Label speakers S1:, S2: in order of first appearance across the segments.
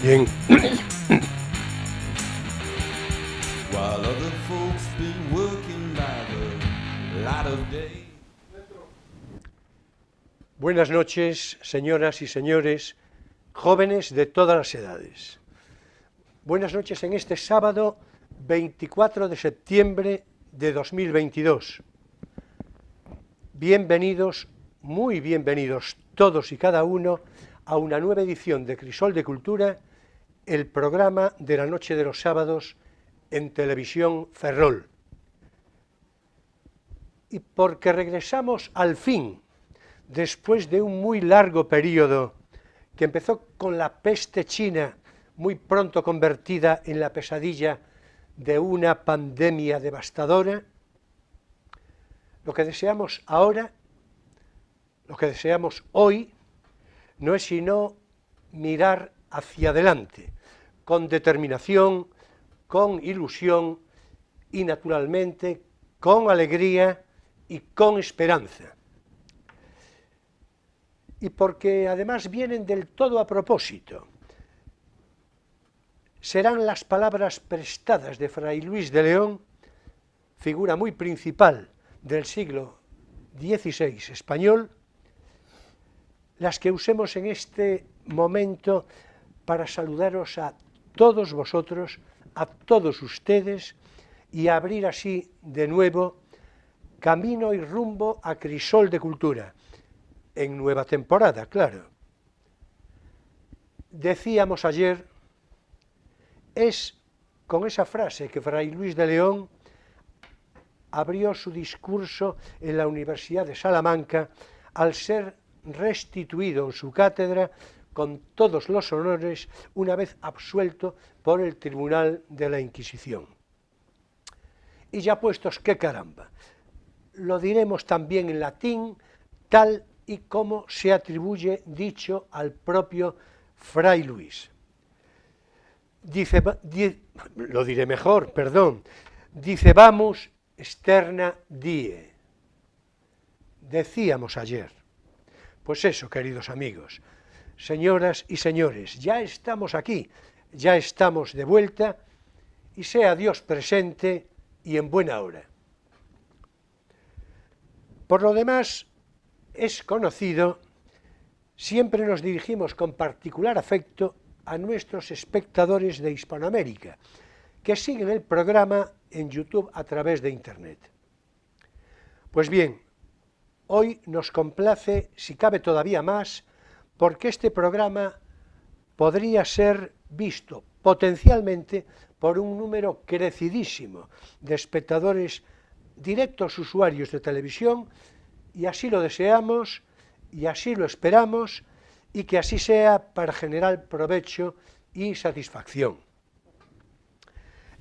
S1: Bien. Buenas noches, señoras y señores, jóvenes de todas las edades. Buenas noches en este sábado 24 de septiembre de 2022. Bienvenidos, muy bienvenidos todos y cada uno a una nueva edición de Crisol de Cultura, el programa de la noche de los sábados en Televisión Ferrol. Y porque regresamos al fin, después de un muy largo periodo que empezó con la peste china, muy pronto convertida en la pesadilla de una pandemia devastadora, lo que deseamos ahora, lo que deseamos hoy, no es sino mirar hacia adelante, con determinación, con ilusión y naturalmente con alegría y con esperanza. Y porque además vienen del todo a propósito. Serán las palabras prestadas de Fray Luis de León, figura muy principal del siglo XVI español, las que usemos en este momento para saludaros a todos vosotros, a todos ustedes, y abrir así de nuevo camino y rumbo a Crisol de Cultura, en nueva temporada, claro. Decíamos ayer, es con esa frase que Fray Luis de León abrió su discurso en la Universidad de Salamanca al ser restituido en su cátedra con todos los honores una vez absuelto por el Tribunal de la Inquisición. Y ya puestos, qué caramba, lo diremos también en latín, tal y como se atribuye dicho al propio Fray Luis. Lo diré mejor, perdón, dicebamus externa die. Decíamos ayer. Pues eso, queridos amigos, señoras y señores, ya estamos aquí, ya estamos de vuelta, y sea Dios presente y en buena hora. Por lo demás, es conocido, siempre nos dirigimos con particular afecto a nuestros espectadores de Hispanoamérica, que siguen el programa en YouTube a través de Internet. Pues bien, hoy nos complace, si cabe todavía más, porque este programa podría ser visto potencialmente por un número crecidísimo de espectadores directos usuarios de televisión, y así lo deseamos, y así lo esperamos, y que así sea para generar provecho y satisfacción.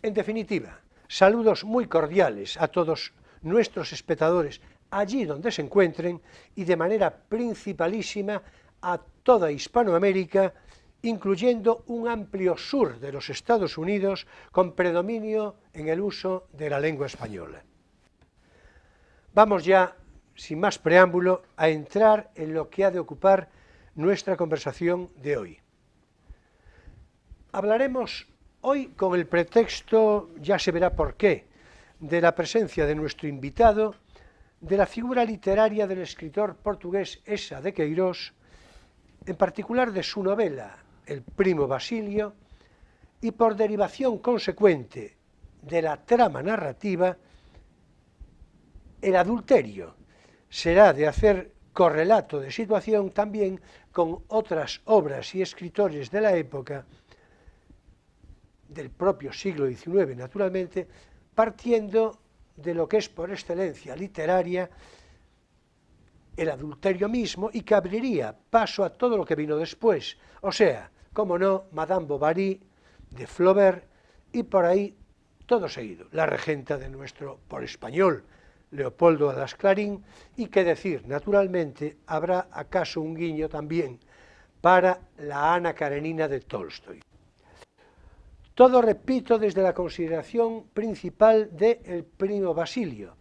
S1: En definitiva, saludos muy cordiales a todos nuestros espectadores allí donde se encuentren y de manera principalísima a toda Hispanoamérica, incluyendo un amplio sur de los Estados Unidos con predominio en el uso de la lengua española. Vamos ya, sin más preámbulo, a entrar en lo que ha de ocupar nuestra conversación de hoy. Hablaremos hoy con el pretexto, ya se verá por qué, de la presencia de nuestro invitado, de la figura literaria del escritor portugués Eça de Queiroz, en particular de su novela El primo Basilio, y por derivación consecuente de la trama narrativa, el adulterio. Será de hacer correlato de situación también con otras obras y escritores de la época, del propio siglo XIX naturalmente, partiendo de lo que es por excelencia literaria el adulterio mismo, y que abriría paso a todo lo que vino después, o sea, como no, Madame Bovary, de Flaubert, y por ahí todo seguido, la regenta de nuestro, por español, Leopoldo Alas Clarín, y qué decir, naturalmente, habrá acaso un guiño también para la Ana Karenina de Tolstoy. Todo, repito, desde la consideración principal de El primo Basilio,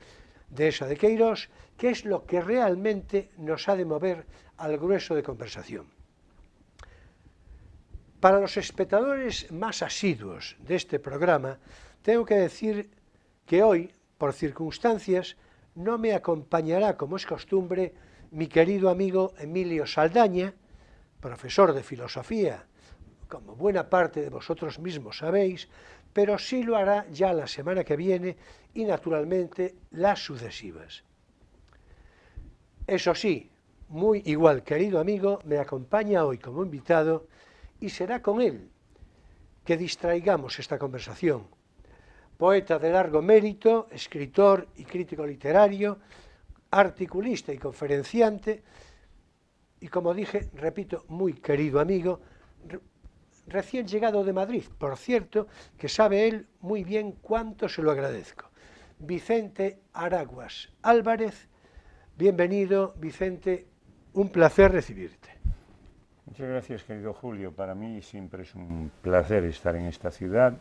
S1: de esa de Queirós, que es lo que realmente nos ha de mover al grueso de conversación. Para los espectadores más asiduos de este programa, tengo que decir que hoy, por circunstancias, no me acompañará, como es costumbre, mi querido amigo Emilio Saldaña, profesor de filosofía, como buena parte de vosotros mismos sabéis, pero sí lo hará ya la semana que viene y, naturalmente, las sucesivas. Eso sí, muy igual, querido amigo, me acompaña hoy como invitado y será con él que distraigamos esta conversación. Poeta de largo mérito, escritor y crítico literario, articulista y conferenciante, y como dije, repito, muy querido amigo, recién llegado de Madrid, por cierto, que sabe él muy bien cuánto se lo agradezco. Vicente Araguas Álvarez, bienvenido, Vicente, un placer recibirte.
S2: Muchas gracias, querido Julio. Para mí siempre es un placer estar en esta ciudad,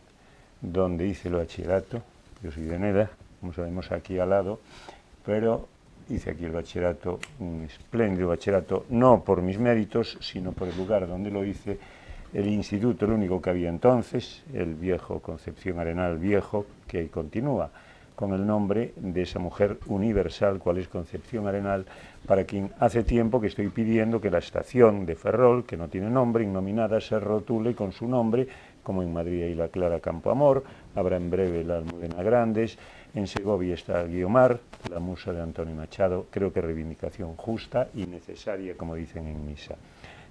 S2: donde hice el bachillerato. Yo soy de Neda, como sabemos, aquí al lado, pero hice aquí el bachillerato, un espléndido bachillerato, no por mis méritos, sino por el lugar donde lo hice, el instituto, el único que había entonces, el viejo Concepción Arenal Viejo, que continúa con el nombre de esa mujer universal, cual es Concepción Arenal, para quien hace tiempo que estoy pidiendo que la estación de Ferrol, que no tiene nombre, innominada, se rotule con su nombre, como en Madrid hay la Clara Campoamor, habrá en breve la Almudena Grandes, en Segovia está Guiomar, la musa de Antonio Machado, creo que reivindicación justa y necesaria, como dicen en misa.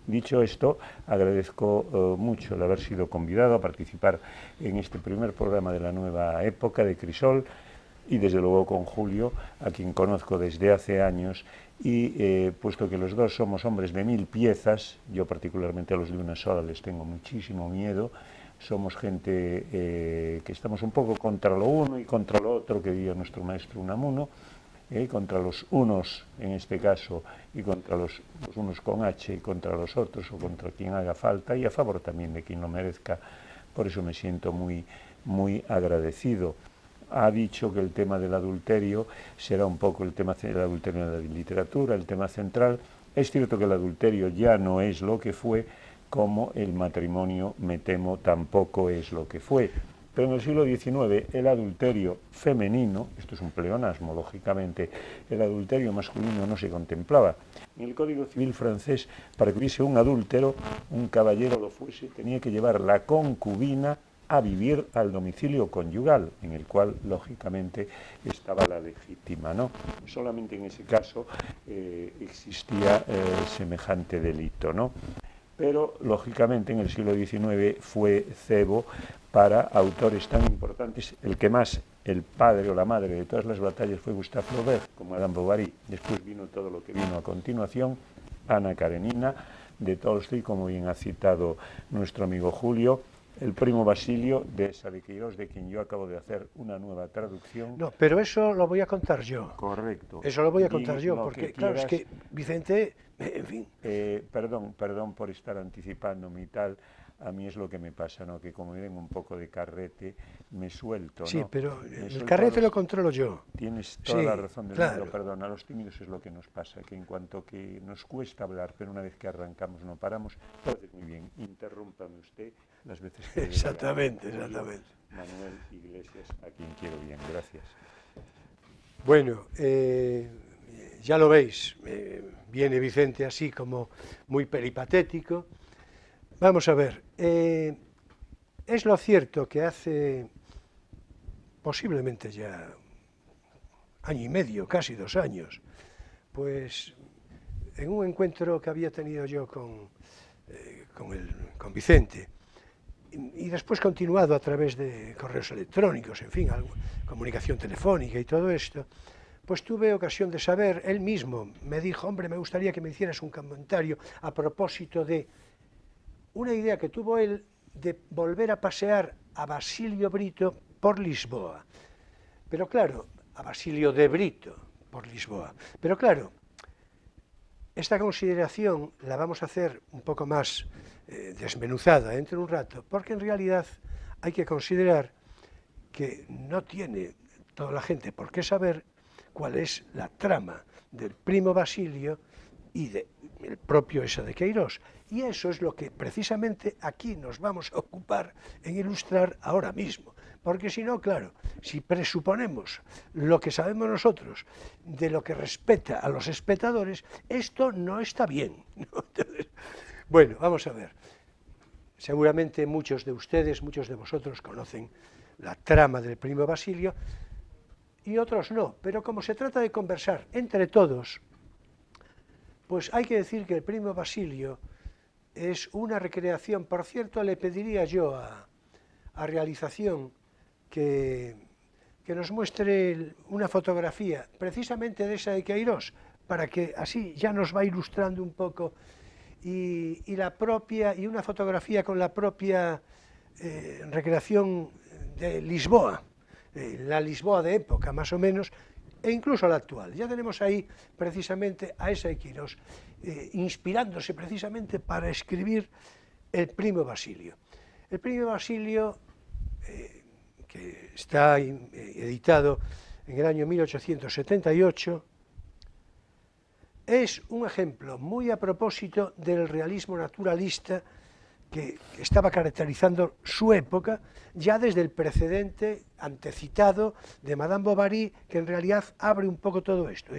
S2: Dicho esto, agradezco mucho el haber sido convidado a participar en este primer programa de la nueva época de Crisol, y desde luego con Julio, a quien conozco desde hace años, y puesto que los dos somos hombres de 1000 piezas, yo particularmente a los de una sola les tengo muchísimo miedo, somos gente que estamos un poco contra lo uno y contra lo otro, que diría nuestro maestro Unamuno, contra los unos en este caso y contra los unos con H y contra los otros o contra quien haga falta y a favor también de quien lo merezca. Por eso me siento muy agradecido. Ha dicho que el tema del adulterio será un poco el tema del adulterio en la literatura, el tema central. Es cierto que el adulterio ya no es lo que fue, como el matrimonio, me temo, tampoco es lo que fue. Pero en el siglo XIX el adulterio femenino, esto es un pleonasmo lógicamente, el adulterio masculino no se contemplaba. En el Código Civil francés, para que hubiese un adúltero, un caballero lo fuese, tenía que llevar la concubina a vivir al domicilio conyugal, en el cual, lógicamente, estaba la legítima, ¿no? Solamente en ese caso existía semejante delito, ¿no? Pero, lógicamente, en el siglo XIX fue cebo para autores tan importantes. El que más, el padre o la madre de todas las batallas fue Gustave Flaubert, como Madame Bovary. Después vino todo lo que vino a continuación, Ana Karenina, de Tolstoy, como bien ha citado nuestro amigo Julio, el primo Basilio de esa de Queirós, de quien yo acabo de hacer una nueva traducción.
S1: No, pero eso lo voy a contar yo.
S2: Correcto.
S1: Eso lo voy a contar yo, porque claro, es que Vicente, en fin.
S2: Perdón por estar anticipándome y tal, a mí es lo que me pasa, ¿no? Que como me den un poco de carrete, me suelto, ¿no?
S1: Sí, pero el carrete lo controlo yo.
S2: Tienes toda la razón del mundo, perdón, a los tímidos es lo que nos pasa, que en cuanto que nos cuesta hablar, pero una vez que arrancamos no paramos, entonces muy bien, interrúmpame usted las veces que...
S1: Exactamente.
S2: Manuel Iglesias, a quien quiero bien, gracias.
S1: Bueno, ya lo veis, viene Vicente así como muy peripatético. Vamos a ver, es lo cierto que hace posiblemente ya año y medio, casi 2 años, pues en un encuentro que había tenido yo con Vicente, y después continuado a través de correos electrónicos, en fin, comunicación telefónica y todo esto, pues tuve ocasión de saber, él mismo me dijo, hombre, me gustaría que me hicieras un comentario a propósito de una idea que tuvo él de volver a pasear a Basilio Brito por Lisboa. Pero claro, a Basilio de Brito por Lisboa. Pero claro, esta consideración la vamos a hacer un poco más desmenuzada dentro de un rato, porque en realidad hay que considerar que no tiene toda la gente por qué saber cuál es la trama del primo Basilio y del propio Esa de Queirós. Y eso es lo que precisamente aquí nos vamos a ocupar en ilustrar ahora mismo. Porque si no, claro, si presuponemos lo que sabemos nosotros de lo que respecta a los espectadores, esto no está bien, ¿no? Entonces, bueno, vamos a ver. Seguramente muchos de ustedes, muchos de vosotros conocen la trama del primo Basilio y otros no, pero como se trata de conversar entre todos, pues hay que decir que el primo Basilio es una recreación. Por cierto, le pediría yo a realización que nos muestre una fotografía precisamente de Esa de Queirós, para que así ya nos va ilustrando un poco, y una fotografía con la propia recreación de Lisboa, la Lisboa de época más o menos, e incluso la actual. Ya tenemos ahí precisamente a Esa de Queirós, inspirándose precisamente para escribir el primo Basilio. El primo Basilio, que está editado en el año 1878, es un ejemplo muy a propósito del realismo naturalista que estaba caracterizando su época, ya desde el precedente antecitado de Madame Bovary, que en realidad abre un poco todo esto.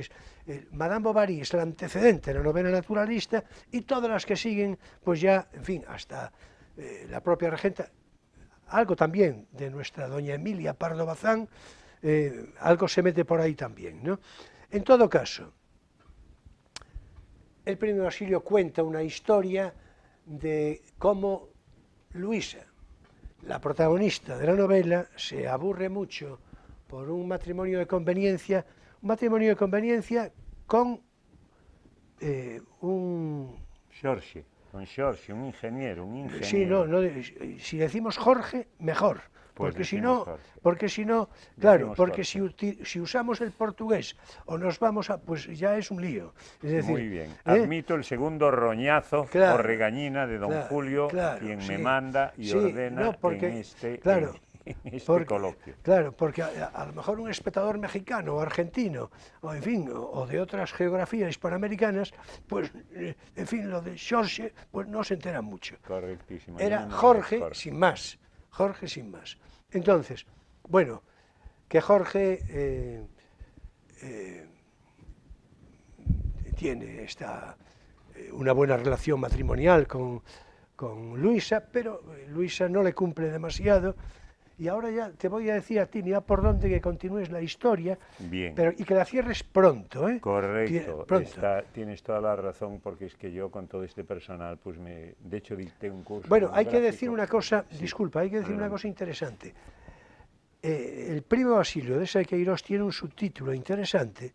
S1: Madame Bovary es el antecedente de la novela naturalista, y todas las que siguen, pues ya, en fin, hasta la propia regenta, algo también de nuestra doña Emilia Pardo Bazán, algo se mete por ahí también, ¿no? En todo caso, el primo Basilio cuenta una historia de cómo Luisa, la protagonista de la novela, se aburre mucho por un matrimonio de conveniencia con un...
S2: Jorge, un ingeniero.
S1: Sí, no, si decimos Jorge, mejor.
S2: Pues
S1: porque si no, claro, porque si usamos el portugués o nos vamos a, pues ya es un lío. Es decir,
S2: muy bien, admito el segundo roñazo o regañina de don Julio, quien me manda y ordena en este coloquio.
S1: Claro, porque a lo mejor un espectador mexicano o argentino, o en fin, o de otras geografías hispanoamericanas, pues, en fin, lo de Jorge, pues no se entera mucho.
S2: Correctísimo.
S1: Era Jorge sin más. Jorge sin más. Entonces, bueno, que Jorge tiene una buena relación matrimonial con Luisa, pero Luisa no le cumple demasiado. Y ahora ya te voy a decir a ti, mira por dónde que continúes la historia.
S2: Bien.
S1: Y que la cierres pronto, ¿eh?
S2: Correcto,
S1: pronto.
S2: Tienes toda la razón, porque es que yo con todo este personal, pues de hecho dicté un curso.
S1: Bueno, hay que decir una cosa, disculpa, hay que decir una cosa interesante. El primo Basilio de Esa de Queirós tiene un subtítulo interesante,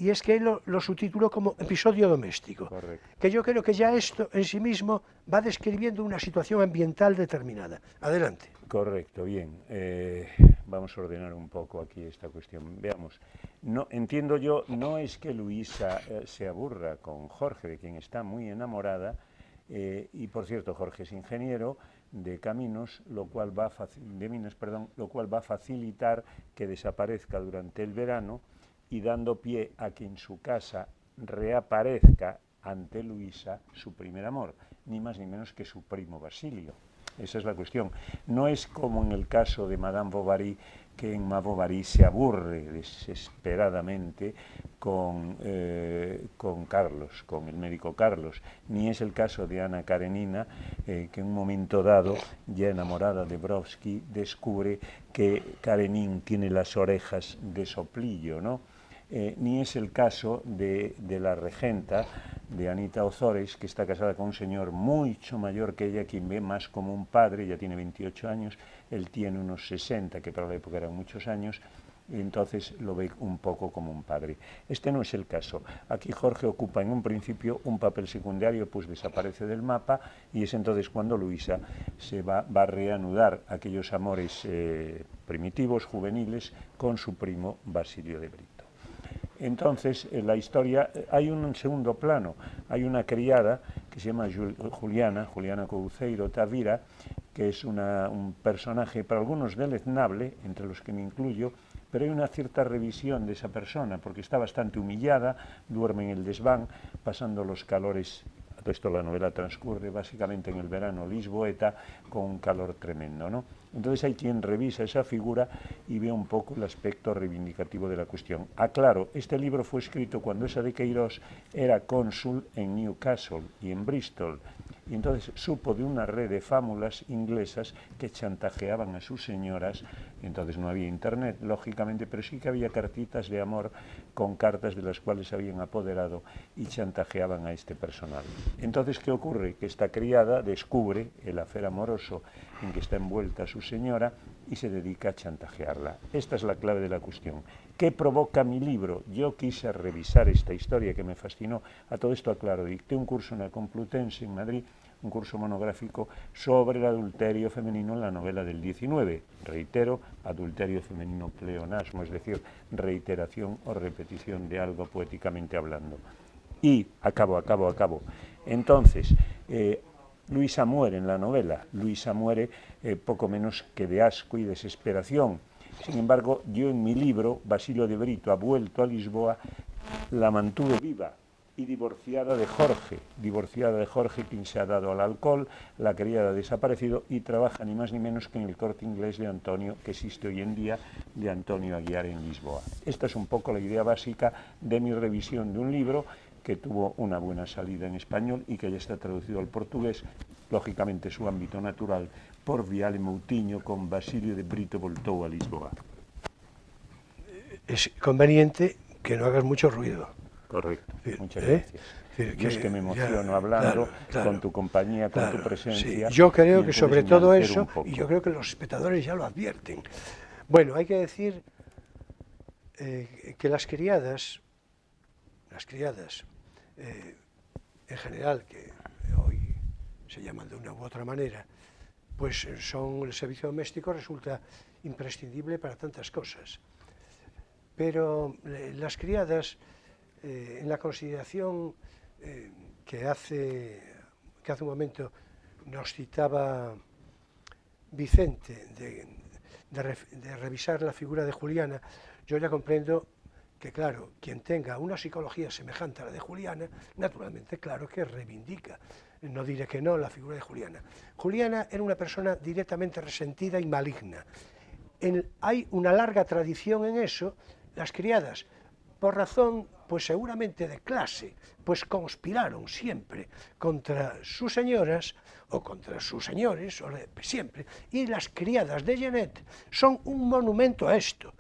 S1: y es que él lo subtituló como episodio doméstico.
S2: Correcto.
S1: Que yo creo que ya esto en sí mismo va describiendo una situación ambiental determinada. Adelante.
S2: Correcto, bien. Vamos a ordenar un poco aquí esta cuestión. Veamos. No, entiendo yo, no es que Luisa se aburra con Jorge, de quien está muy enamorada, y por cierto, Jorge es ingeniero de caminos, lo cual va a facilitar que desaparezca durante el verano, y dando pie a que en su casa reaparezca ante Luisa su primer amor, ni más ni menos que su primo Basilio. Esa es la cuestión. No es como en el caso de Madame Bovary, que en Madame Bovary se aburre desesperadamente con Carlos, con el médico Carlos, ni es el caso de Ana Karenina, que en un momento dado, ya enamorada de Brodsky, descubre que Karenin tiene las orejas de soplillo, ¿no? Ni es el caso de la regenta, de Anita Ozores, que está casada con un señor mucho mayor que ella, quien ve más como un padre. Ella tiene 28 años, él tiene unos 60, que para la época eran muchos años, y entonces lo ve un poco como un padre. Este no es el caso. Aquí Jorge ocupa en un principio un papel secundario, pues desaparece del mapa, y es entonces cuando Luisa va a reanudar aquellos amores primitivos, juveniles, con su primo Basilio de Brito. Entonces, en la historia hay un segundo plano. Hay una criada que se llama Juliana Couceiro Tavira, que es un personaje para algunos deleznable, entre los que me incluyo, pero hay una cierta revisión de esa persona, porque está bastante humillada, duerme en el desván, pasando los calores. Todo esto, la novela transcurre básicamente en el verano lisboeta, con un calor tremendo, ¿no? Entonces hay quien revisa esa figura y ve un poco el aspecto reivindicativo de la cuestión. Aclaro, este libro fue escrito cuando Esa de Queirós era cónsul en Newcastle y en Bristol, y entonces supo de una red de fámulas inglesas que chantajeaban a sus señoras. Entonces no había internet, lógicamente, pero sí que había cartitas de amor con cartas de las cuales se habían apoderado y chantajeaban a este personal. Entonces, ¿qué ocurre? Que esta criada descubre el afer amoroso en que está envuelta su señora y se dedica a chantajearla. Esta es la clave de la cuestión. ¿Qué provoca mi libro? Yo quise revisar esta historia que me fascinó. A todo esto, aclaro, dicté un curso en la Complutense en Madrid, un curso monográfico sobre el adulterio femenino en la novela del 19. Reitero, adulterio femenino, pleonasmo, es decir, reiteración o repetición de algo poéticamente hablando. Y acabo. Entonces, Luisa muere en la novela. Luisa muere poco menos que de asco y desesperación. Sin embargo, yo en mi libro, Basilio de Brito ha vuelto a Lisboa, la mantuve viva y divorciada de Jorge, quien se ha dado al alcohol, la criada ha desaparecido y trabaja ni más ni menos que en el Corte Inglés de Antonio, que existe hoy en día, de Antonio Aguiar en Lisboa. Esta es un poco la idea básica de mi revisión de un libro que tuvo una buena salida en español y que ya está traducido al portugués, lógicamente su ámbito natural, por Viale Moutinho, con Basilio de Brito voltou a Lisboa.
S1: Es conveniente que no hagas mucho ruido.
S2: Correcto, muchas gracias. Yo es que me emociono hablando con tu compañía, con tu presencia.
S1: Sí. Yo creo que sobre todo eso, y yo creo que los espectadores ya lo advierten. Bueno, hay que decir que las criadas, en general, que hoy se llaman de una u otra manera, pues el servicio doméstico resulta imprescindible para tantas cosas. Pero las criadas, en la consideración que hace un momento nos citaba Vicente, de revisar la figura de Juliana, yo ya comprendo que, claro, quien tenga una psicología semejante a la de Juliana, naturalmente, claro que reivindica, no diré que no, la figura de Juliana. Juliana era una persona directamente resentida y maligna. Hay una larga tradición en eso. Las criadas, por razón, pues seguramente de clase, pues conspiraron siempre contra sus señoras o contra sus señores, siempre. Y las criadas de Genet son un monumento a esto.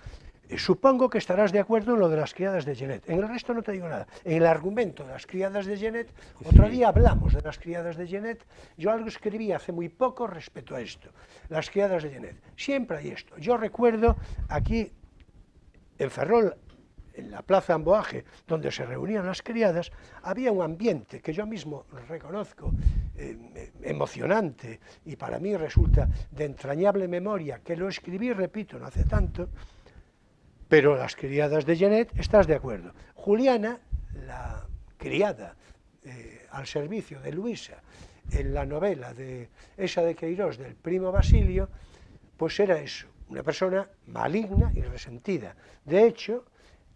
S1: Supongo que estarás de acuerdo en lo de las criadas de Genet. En el resto no te digo nada. En el argumento de las criadas de Genet, otro día hablamos de las criadas de Genet. Yo algo escribí hace muy poco respecto a esto. Las criadas de Genet. Siempre hay esto. Yo recuerdo aquí en Ferrol, en la Plaza Amboaje, donde se reunían las criadas, había un ambiente que yo mismo reconozco emocionante y para mí resulta de entrañable memoria, que lo escribí, repito, no hace tanto. Pero las criadas de Genet, estás de acuerdo. Juliana, la criada al servicio de Luisa en la novela de Esa de Queirós del primo Basilio, pues era eso, una persona maligna y resentida. De hecho,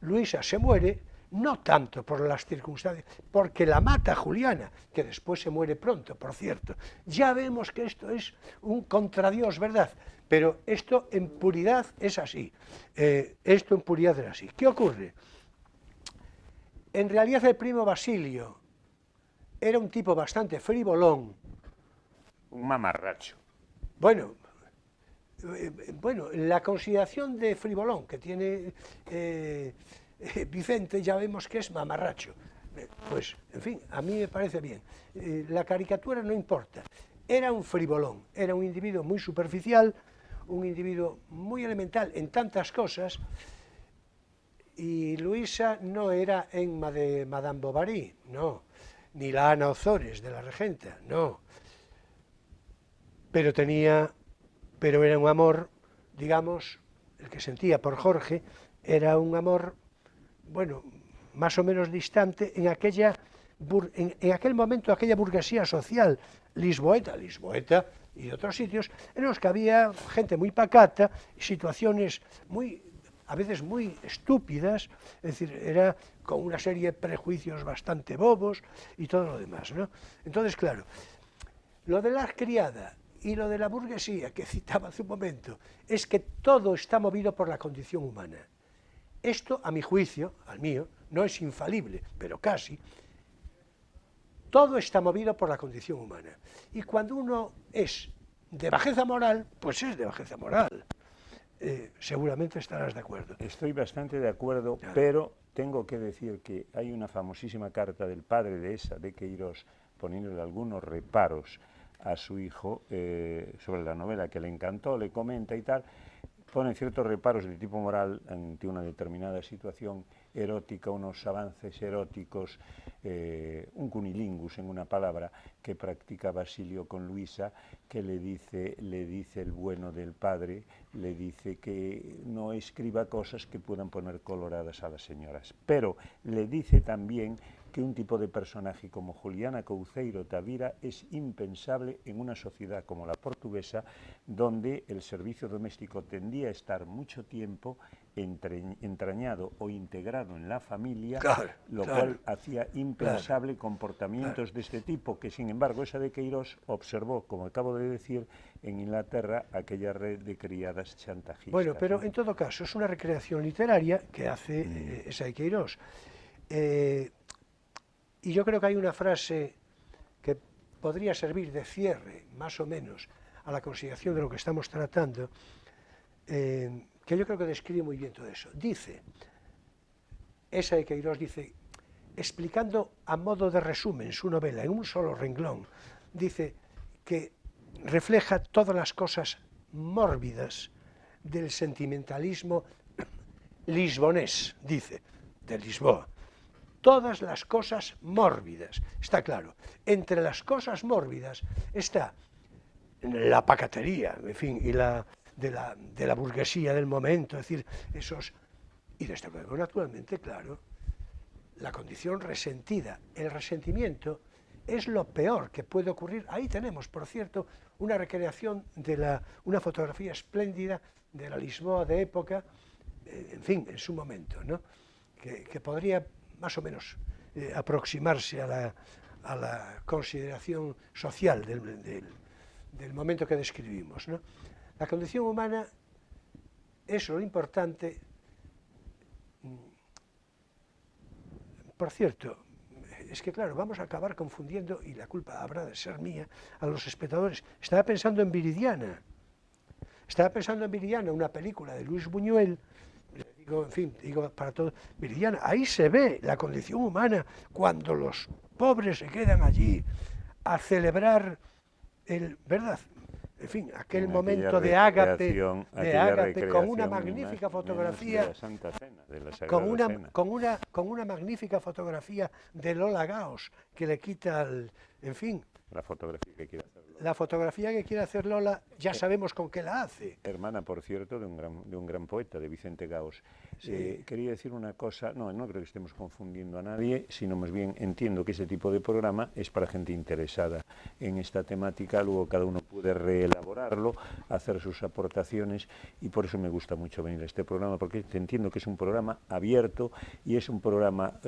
S1: Luisa se muere no tanto por las circunstancias, porque la mata Juliana, que después se muere pronto, por cierto. Ya vemos que esto es un contradios, ¿verdad? Pero esto en puridad es así. Esto en puridad es así. ¿Qué ocurre? En realidad el primo Basilio era un tipo bastante frivolón.
S2: Un mamarracho.
S1: Bueno, la consideración de frivolón que tiene Vicente ya vemos que es mamarracho. Pues, en fin, a mí me parece bien. La caricatura no importa. Era un frivolón, era un individuo muy superficial, un individuo muy elemental en tantas cosas, y Luisa no era Emma de Madame Bovary, no, ni la Ana Ozores de la Regenta, no. Pero era un amor, digamos, el que sentía por Jorge, era un amor, bueno, más o menos distante en aquel momento, aquella burguesía social lisboeta y de otros sitios, en los que había gente muy pacata, situaciones muy a veces muy estúpidas, es decir, era con una serie de prejuicios bastante bobos y todo lo demás, ¿no? Entonces, claro, lo de la criada y lo de la burguesía que citaba hace un momento, es que todo está movido por la condición humana. Esto, a mi juicio, al mío, no es infalible, pero casi. Todo está movido por la condición humana. Y cuando uno es de bajeza moral, pues es de bajeza moral. Seguramente estarás de acuerdo.
S2: Estoy bastante de acuerdo,
S1: Claro.
S2: pero tengo que decir que hay una famosísima carta del padre de Esa de Queirós poniéndole algunos reparos a su hijo sobre la novela, que le encantó, le comenta y tal. Pone ciertos reparos de tipo moral ante una determinada situación erótica, unos avances eróticos, un cunilingus en una palabra que practica Basilio con Luisa, que le dice el bueno del padre, le dice que no escriba cosas que puedan poner coloradas a las señoras, pero le dice también que un tipo de personaje como Juliana Couceiro Tavira es impensable en una sociedad como la portuguesa, donde el servicio doméstico tendía a estar mucho tiempo entrañado o integrado en la familia,
S1: Claro,
S2: lo
S1: claro,
S2: cual hacía impensable comportamientos de este tipo, que sin embargo Esa de Queirós observó, como acabo de decir, en Inglaterra aquella red de criadas chantajistas.
S1: Bueno, pero
S2: ¿no?
S1: en todo caso es una recreación literaria que hace Esa de Queirós. Y yo creo que hay una frase que podría servir de cierre, más o menos, a la consideración de lo que estamos tratando, que yo creo que describe muy bien todo eso. Dice, Esa de Queirós dice, explicando a modo de resumen su novela en un solo renglón, dice que refleja todas las cosas mórbidas del sentimentalismo lisbonés, dice, de Lisboa. Todas las cosas mórbidas, está claro. Entre las cosas mórbidas está la pacatería, en fin, y de la burguesía del momento, es decir, esos... Y desde luego, naturalmente, claro, la condición resentida, el resentimiento es lo peor que puede ocurrir. Ahí tenemos, por cierto, una recreación de una fotografía espléndida de la Lisboa de época, en fin, en su momento, ¿no? Que podría más o menos aproximarse a la consideración social del momento que describimos, ¿no? La condición humana es lo importante. Por cierto, es que claro, vamos a acabar confundiendo, y la culpa habrá de ser mía, a los espectadores. Estaba pensando en Viridiana, una película de Luis Buñuel, digo, en fin, digo para todo, Viridiana, ahí se ve la condición humana cuando los pobres se quedan allí a celebrar ¿verdad? En fin, aquel momento de ágape con una magnífica fotografía,
S2: de la Santa Cena, de la Sagrada Cena.
S1: Con una magnífica fotografía de Lola Gaos, que le quita en fin.
S2: La fotografía que quiere hacer Lola.
S1: La fotografía que quiere hacer Lola, ya sabemos con qué la hace.
S2: Hermana, por cierto, de un gran poeta, de Vicente Gaos. Sí. Quería decir una cosa, no creo que estemos confundiendo a nadie, sino más bien entiendo que ese tipo de programa es para gente interesada en esta temática, luego cada uno puede reelaborarlo, hacer sus aportaciones, y por eso me gusta mucho venir a este programa, porque entiendo que es un programa abierto y es un programa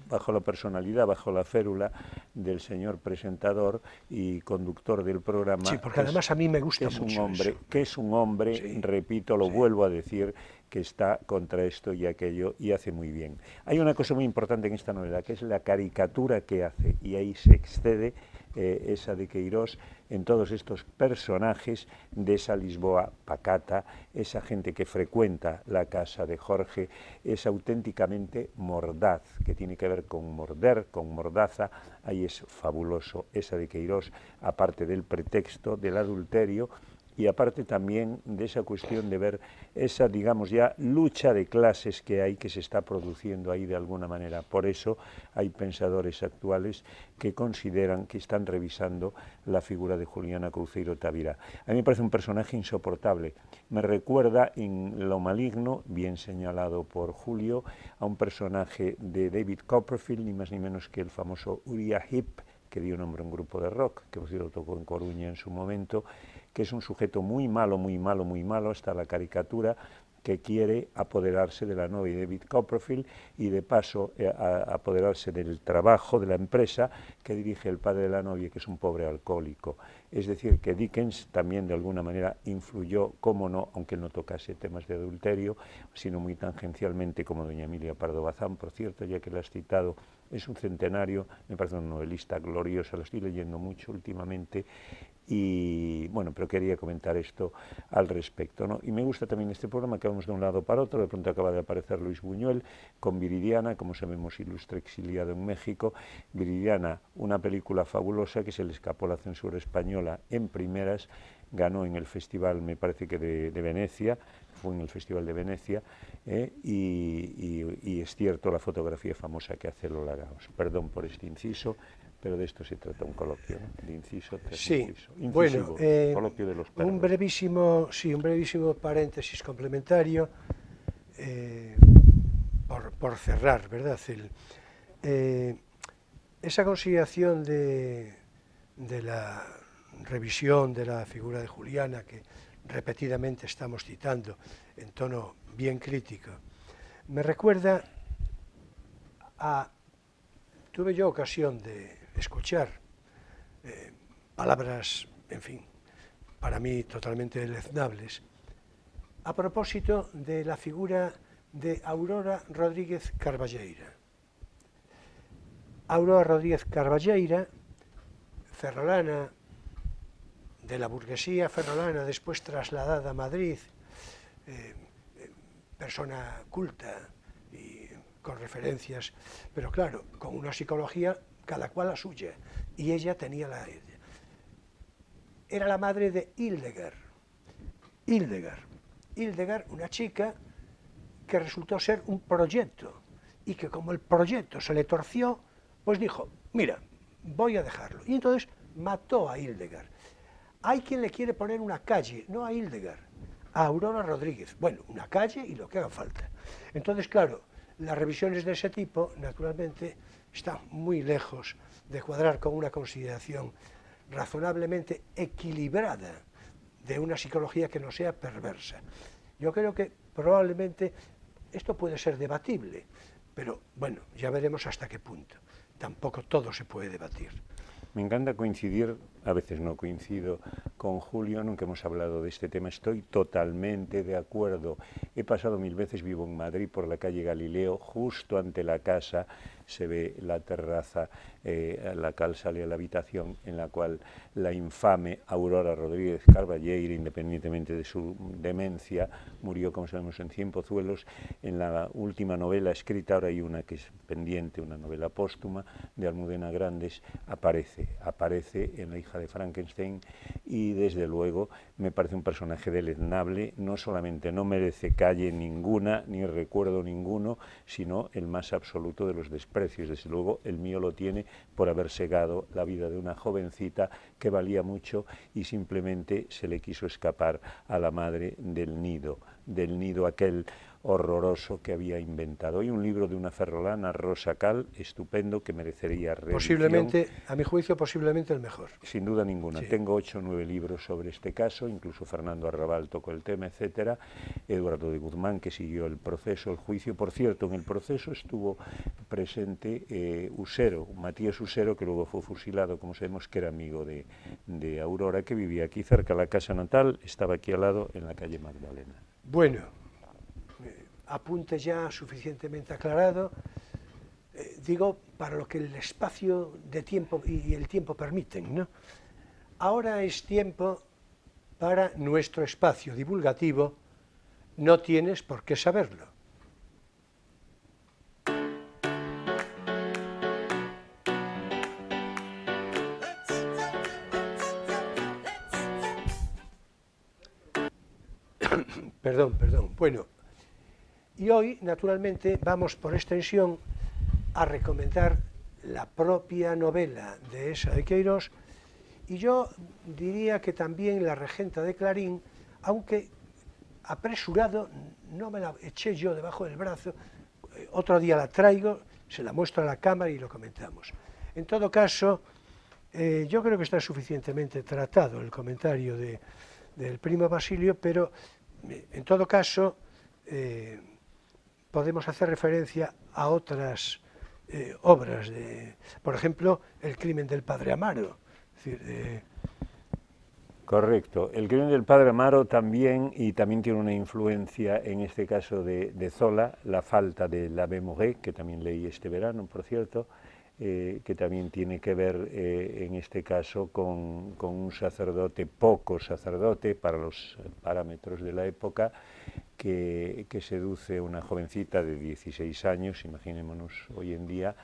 S2: bajo la personalidad, bajo la férula del señor presentador y conductor del programa.
S1: Sí, porque además a mí me gusta mucho eso.
S2: Que es un hombre, sí, repito, lo vuelvo a decir, que está contra esto y aquello y hace muy bien. Hay una cosa muy importante en esta novela, que es la caricatura que hace, y ahí se excede Esa de Queirós en todos estos personajes de esa Lisboa pacata, esa gente que frecuenta la casa de Jorge, es auténticamente mordaz, que tiene que ver con morder, con mordaza. Ahí es fabuloso Esa de Queirós, aparte del pretexto del adulterio, y aparte también de esa cuestión de ver esa, digamos ya, lucha de clases que hay, que se está produciendo ahí de alguna manera. Por eso hay pensadores actuales que consideran, que están revisando la figura de Juliana Couceiro Tavira. A mí me parece un personaje insoportable. Me recuerda en Lo maligno, bien señalado por Julio, a un personaje de David Copperfield, ni más ni menos que el famoso Uriah Heep, que dio nombre a un grupo de rock, que por cierto tocó en Coruña en su momento, que es un sujeto muy malo, hasta la caricatura, que quiere apoderarse de la novia de David Copperfield y de paso apoderarse del trabajo de la empresa que dirige el padre de la novia, que es un pobre alcohólico. Es decir, que Dickens también de alguna manera influyó, cómo no, aunque no tocase temas de adulterio, sino muy tangencialmente, como doña Emilia Pardo Bazán, por cierto, ya que la has citado, es un centenario, me parece una novelista gloriosa, la estoy leyendo mucho últimamente, y bueno, pero quería comentar esto al respecto, ¿no? Y me gusta también este programa, que vamos de un lado para otro. De pronto acaba de aparecer Luis Buñuel con Viridiana, como sabemos, ilustre exiliado en México. Viridiana, una película fabulosa que se le escapó la censura española en primeras, ganó en el festival, me parece que de Venecia, fue en el Festival de Venecia, y es cierto la fotografía famosa que hace Lola Gauss. Perdón por este inciso, pero de esto se trata un coloquio, ¿no? De inciso tras
S1: Sí,
S2: inciso.
S1: bueno,
S2: Coloquio de los perros.
S1: un brevísimo paréntesis complementario por cerrar, ¿verdad? Esa consideración de la revisión de la figura de Juliana, que repetidamente estamos citando en tono bien crítico, me recuerda a... Tuve yo ocasión de escuchar palabras, en fin, para mí totalmente deleznables, a propósito de la figura de Aurora Rodríguez Carballeira. Aurora Rodríguez Carballeira, ferrolana, de la burguesía ferrolana, después trasladada a Madrid, persona culta y con referencias, pero claro, con una psicología cada cual la suya, y ella tenía la... Era la madre de Hildegard, una chica que resultó ser un proyecto, y que como el proyecto se le torció, pues dijo, mira, voy a dejarlo, y entonces mató a Hildegard. Hay quien le quiere poner una calle, no a Hildegard, a Aurora Rodríguez, bueno, una calle y lo que haga falta. Entonces, claro, las revisiones de ese tipo, naturalmente, están muy lejos de cuadrar con una consideración razonablemente equilibrada de una psicología que no sea perversa. Yo creo que probablemente esto puede ser debatible, pero bueno, ya veremos hasta qué punto. Tampoco todo se puede debatir.
S2: Me encanta coincidir, a veces no coincido con Julio, nunca hemos hablado de este tema, estoy totalmente de acuerdo. He pasado 1000 veces, vivo en Madrid, por la calle Galileo, justo ante la casa se ve la terraza, la cual sale a la habitación en la cual la infame Aurora Rodríguez Carballeira, independientemente de su demencia, murió, como sabemos, en Cienpozuelos. En la última novela escrita, ahora hay una que es pendiente, una novela póstuma de Almudena Grandes, aparece en La hija de Frankenstein, y desde luego me parece un personaje deleznable. No solamente no merece calle ninguna, ni recuerdo ninguno, sino el más absoluto de los desprecios. Desde luego el mío lo tiene por haber segado la vida de una jovencita que valía mucho y simplemente se le quiso escapar a la madre del nido aquel horroroso que había inventado. Hay un libro de una ferrolana, Rosa Cal, estupendo, que merecería reedición.
S1: Posiblemente, a mi juicio, posiblemente el mejor.
S2: Sin duda ninguna.
S1: Sí.
S2: Tengo 8 o 9 libros sobre este caso, incluso Fernando Arrabal tocó el tema, etcétera. Eduardo de Guzmán, que siguió el proceso, el juicio. Por cierto, en el proceso estuvo presente Usero, Matías Usero, que luego fue fusilado, como sabemos, que era amigo de Aurora, que vivía aquí cerca de la casa natal, estaba aquí al lado, en la calle Magdalena.
S1: Bueno, apunte ya suficientemente aclarado, digo, para lo que el espacio de tiempo y el tiempo permiten, ¿no? Ahora es tiempo para nuestro espacio divulgativo, no tienes por qué saberlo. Perdón. Bueno, y hoy, naturalmente, vamos por extensión a recomendar la propia novela de Esa de Queirós, y yo diría que también La regenta de Clarín, aunque apresurado, no me la eché yo debajo del brazo, otro día la traigo, se la muestro a la cámara y lo comentamos. En todo caso, yo creo que está suficientemente tratado el comentario del primo Basilio, pero en todo caso, podemos hacer referencia a otras obras, por ejemplo, El crimen del padre Amaro. Es decir,
S2: correcto. El crimen del padre Amaro también, y también tiene una influencia en este caso de Zola, La falta de la Memoret, que también leí este verano, por cierto, que también tiene que ver en este caso con un sacerdote, poco sacerdote para los parámetros de la época, que seduce a una jovencita de 16 años, imaginémonos hoy en día,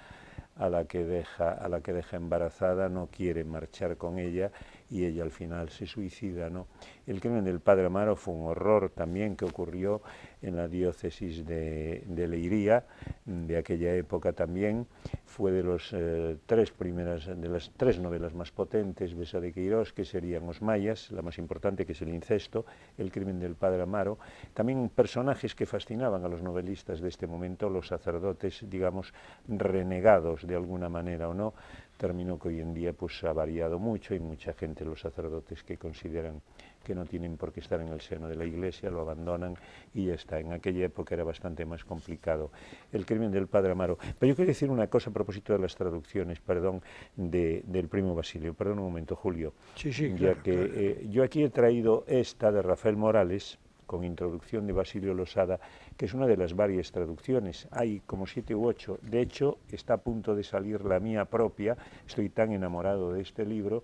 S2: a la que deja embarazada, no quiere marchar con ella y ella al final se suicida, ¿no? El crimen del padre Amaro fue un horror también que ocurrió en la diócesis de Leiría, de aquella época también. Fue de las tres novelas más potentes, Besa de Queirós, que serían Os Mayas, la más importante, que es el incesto, El crimen del padre Amaro. También personajes que fascinaban a los novelistas de este momento, los sacerdotes, digamos, renegados de alguna manera o no. Término que hoy en día pues ha variado mucho, y mucha gente, los sacerdotes que consideran que no tienen por qué estar en el seno de la Iglesia, lo abandonan y ya está. En aquella época era bastante más complicado. El crimen del padre Amaro. Pero yo quiero decir una cosa a propósito de las traducciones, perdón, del primo Basilio. Perdón un momento, Julio.
S1: Sí, sí,
S2: ya
S1: claro,
S2: que
S1: claro.
S2: yo aquí he traído esta de Rafael Morales, con introducción de Basilio Losada, que es una de las varias traducciones. Hay como 7 u 8. De hecho, está a punto de salir la mía propia. Estoy tan enamorado de este libro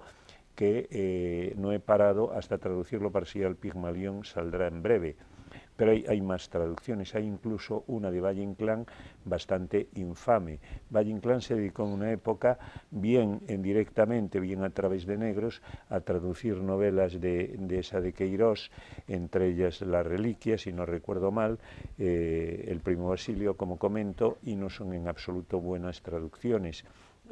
S2: que no he parado hasta traducirlo para si al Pigmalión saldrá en breve. Pero hay más traducciones, hay incluso una de Valle Inclán bastante infame. Valle Inclán se dedicó en una época, bien directamente, bien a través de negros, a traducir novelas de esa de Queirós, entre ellas Las Reliquias, si no recuerdo mal, El primo Basilio, como comento, y no son en absoluto buenas traducciones.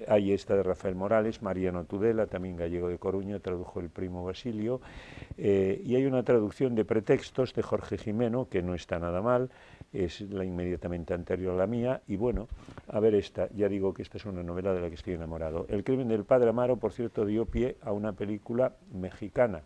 S2: Hay esta de Rafael Morales, Mariano Tudela, también gallego de Coruña, tradujo El primo Basilio, y hay una traducción de Pretextos de Jorge Jimeno, que no está nada mal, es la inmediatamente anterior a la mía, y bueno, a ver esta, ya digo que esta es una novela de la que estoy enamorado. El crimen del padre Amaro, por cierto, dio pie a una película mexicana,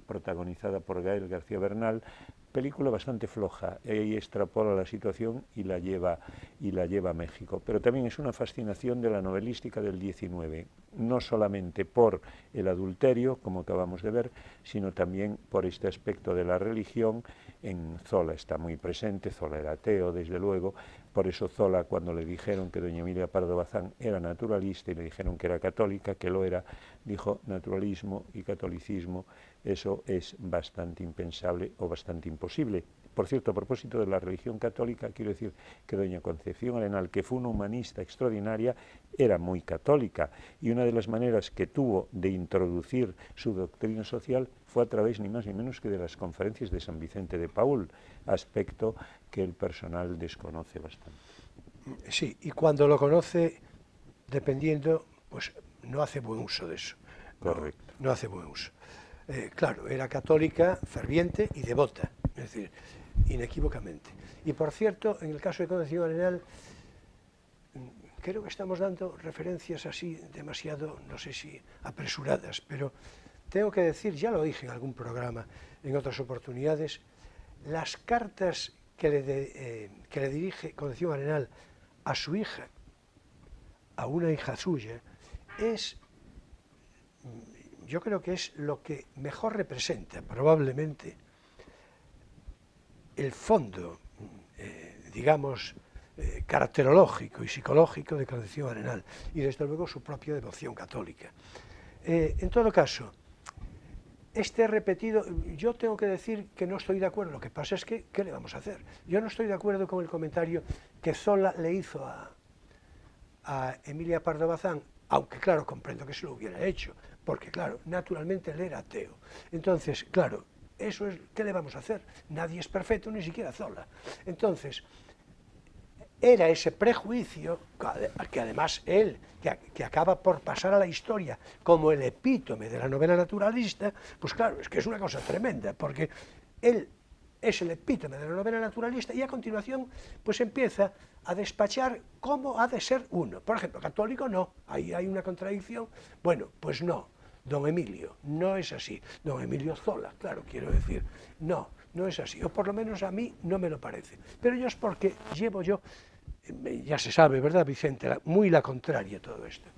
S2: protagonizada por Gael García Bernal, película bastante floja, ahí extrapola la situación y la lleva a México, pero también es una fascinación de la novelística del 19, no solamente por el adulterio, como acabamos de ver, sino también por este aspecto de la religión. En Zola está muy presente, Zola era ateo, desde luego, por eso Zola, cuando le dijeron que doña Emilia Pardo Bazán era naturalista y le dijeron que era católica, que lo era, dijo: naturalismo y catolicismo, eso es bastante impensable o bastante imposible. Por cierto, a propósito de la religión católica, quiero decir que doña Concepción Arenal, que fue una humanista extraordinaria, era muy católica, y una de las maneras que tuvo de introducir su doctrina social fue a través ni más ni menos que de las conferencias de San Vicente de Paúl, aspecto que el personal desconoce bastante.
S1: Sí, y cuando lo conoce, dependiendo, pues no hace buen uso de eso.
S2: Correcto.
S1: No hace buen uso. Claro, era católica, ferviente y devota, es decir, inequívocamente. Y por cierto, en el caso de Concepción Arenal, creo que estamos dando referencias así demasiado, no sé si apresuradas, pero tengo que decir, ya lo dije en algún programa, en otras oportunidades, las cartas que le dirige Concepción Arenal a su hija, a una hija suya, yo creo que es lo que mejor representa probablemente el fondo, digamos, caracterológico y psicológico de Concepción Arenal, y desde luego su propia devoción católica. En todo caso, este repetido, yo tengo que decir que no estoy de acuerdo. Lo que pasa es que, ¿qué le vamos a hacer? Yo no estoy de acuerdo con el comentario que Zola le hizo a Emilia Pardo Bazán, aunque claro, comprendo que se lo hubiera hecho, porque claro, naturalmente él era ateo. Entonces, claro, eso es, ¿qué le vamos a hacer? Nadie es perfecto, ni siquiera Zola. Entonces, era ese prejuicio, que además él, que acaba por pasar a la historia como el epítome de la novela naturalista, pues claro, es que es una cosa tremenda, porque él es el epítome de la novela naturalista y a continuación pues empieza a despachar cómo ha de ser uno. Por ejemplo, católico no, ahí hay una contradicción. Bueno, pues no, don Emilio, no es así. Don Emilio Zola, claro, quiero decir, no, no es así, o por lo menos a mí no me lo parece. Pero yo es porque llevo yo, ya se sabe, ¿verdad, Vicente? Muy la contraria a todo esto.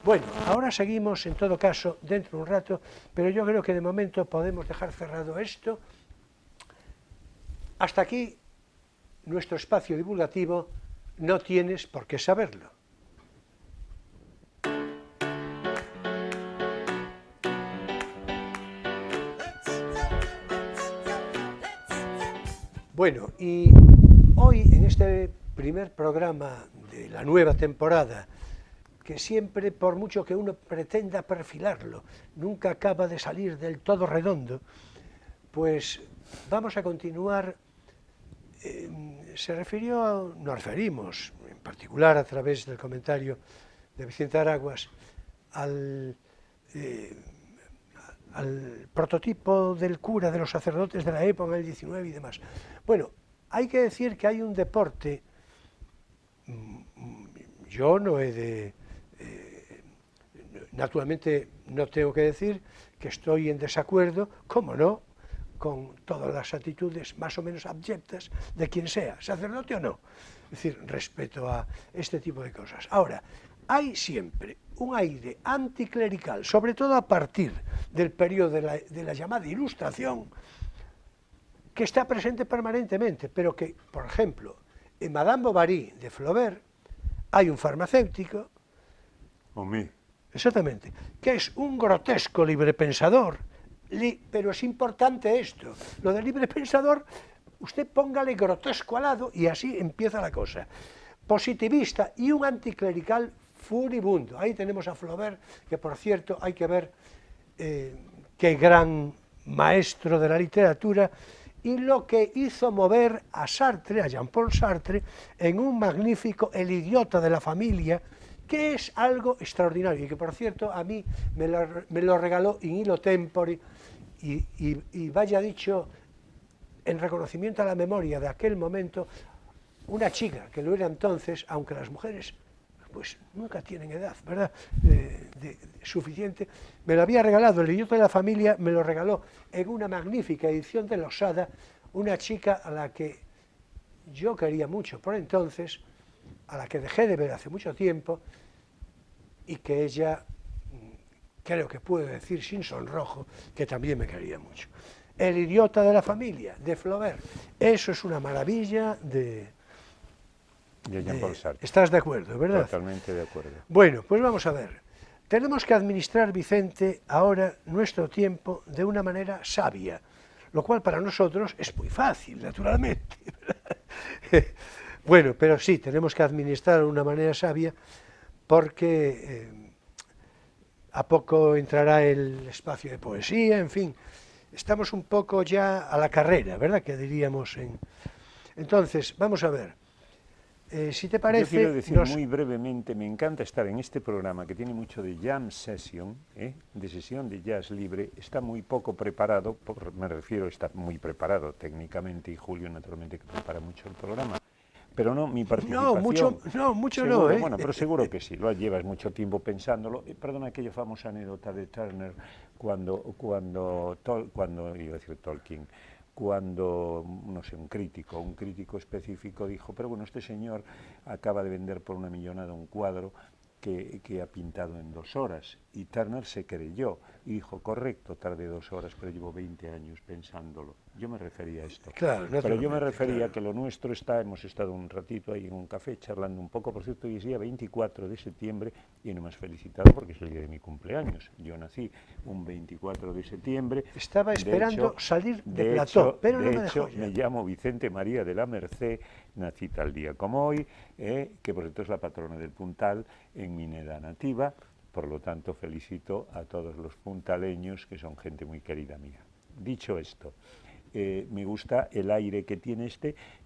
S1: Bueno, ahora seguimos, en todo caso, dentro de un rato, pero yo creo que de momento podemos dejar cerrado esto. Hasta aquí nuestro espacio divulgativo, no tienes por qué saberlo. Bueno, y hoy en este primer programa de la nueva temporada, que siempre, por mucho que uno pretenda perfilarlo, nunca acaba de salir del todo redondo, pues vamos a continuar. Nos referimos, en particular a través del comentario de Vicente Araguas, al prototipo del cura de los sacerdotes de la época del XIX y demás. Bueno, hay que decir que hay un deporte, yo no he de... naturalmente no tengo que decir que estoy en desacuerdo, cómo no, con todas las actitudes más o menos abyectas de quien sea, sacerdote o no. Es decir, respecto a este tipo de cosas. Ahora, hay siempre un aire anticlerical, sobre todo a partir del periodo de la llamada Ilustración, que está presente permanentemente, pero que, por ejemplo, en Madame Bovary de Flaubert hay un farmacéutico, exactamente, que es un grotesco librepensador, pero es importante esto, lo de librepensador, usted póngale grotesco al lado y así empieza la cosa. Positivista y un anticlerical furibundo. Ahí tenemos a Flaubert, que por cierto hay que ver qué gran maestro de la literatura, y lo que hizo mover a Sartre, a Jean-Paul Sartre, en un magnífico El idiota de la familia, que es algo extraordinario, y que por cierto a mí me lo regaló in illo tempore, y vaya dicho, en reconocimiento a la memoria de aquel momento, una chica que lo era entonces, aunque las mujeres pues nunca tienen edad, ¿verdad?, suficiente, me lo había regalado, El idiota de la familia me lo regaló en una magnífica edición de Losada, una chica a la que yo quería mucho por entonces, a la que dejé de ver hace mucho tiempo, y que ella, creo que puedo decir sin sonrojo, que también me quería mucho. El idiota de la familia, de Flaubert, eso es una maravilla de
S2: Jean-Paul Sartre.
S1: ¿Estás de acuerdo, verdad?
S2: Totalmente de acuerdo.
S1: Bueno, pues vamos a ver. Tenemos que administrar, Vicente, ahora nuestro tiempo de una manera sabia, lo cual para nosotros es muy fácil, naturalmente. Bueno, pero sí, tenemos que administrar de una manera sabia porque a poco entrará el espacio de poesía, en fin, estamos un poco ya a la carrera, ¿verdad?, que diríamos. Entonces, vamos a ver. Si te parece...
S2: Yo quiero decir muy brevemente, me encanta estar en este programa que tiene mucho de jam session, de sesión de jazz libre, está muy poco preparado, me refiero, está muy preparado técnicamente, y Julio naturalmente que prepara mucho el programa, pero no mi participación.
S1: Mucho
S2: seguro,
S1: no,
S2: Bueno, pero seguro que sí, lo llevas mucho tiempo pensándolo. Perdona aquella famosa anécdota de Turner cuando iba a decir Tolkien, cuando, no sé, un crítico específico dijo, pero bueno, este señor acaba de vender por una millonada un cuadro que ha pintado en 2 horas, y Turner se creyó y dijo, correcto, tardé 2 horas, pero llevo 20 años pensándolo. Yo me refería a esto.
S1: Claro,
S2: pero yo me refería a que lo nuestro hemos estado un ratito ahí en un café charlando un poco, por cierto, hoy es día 24 de septiembre y no me has felicitado porque es el día de mi cumpleaños. Yo nací un 24 de septiembre.
S1: Estaba esperando salir de plató, pero no me dejó ya.
S2: Me llamo Vicente María de la Merced, nací tal día como hoy, que por cierto es la patrona del Puntal en mi edad nativa, por lo tanto felicito a todos los puntaleños, que son gente muy querida mía. Dicho esto, me gusta el aire que tiene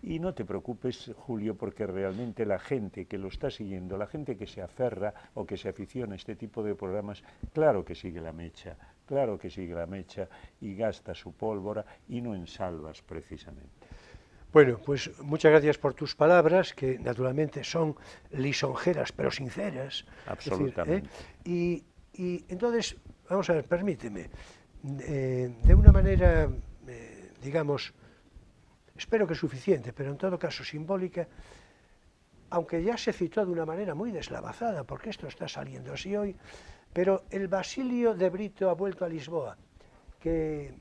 S2: y no te preocupes, Julio, porque realmente la gente que lo está siguiendo, la gente que se aferra o que se aficiona a este tipo de programas, claro que sigue la mecha y gasta su pólvora y no en salvas precisamente.
S1: Bueno, pues muchas gracias por tus palabras, que naturalmente son lisonjeras, pero sinceras.
S2: Absolutamente.
S1: Y entonces, vamos a ver, permíteme, de una manera, digamos, espero que suficiente, pero en todo caso simbólica, aunque ya se citó de una manera muy deslavazada, porque esto está saliendo así hoy, pero el Basilio de Brito ha vuelto a Lisboa, que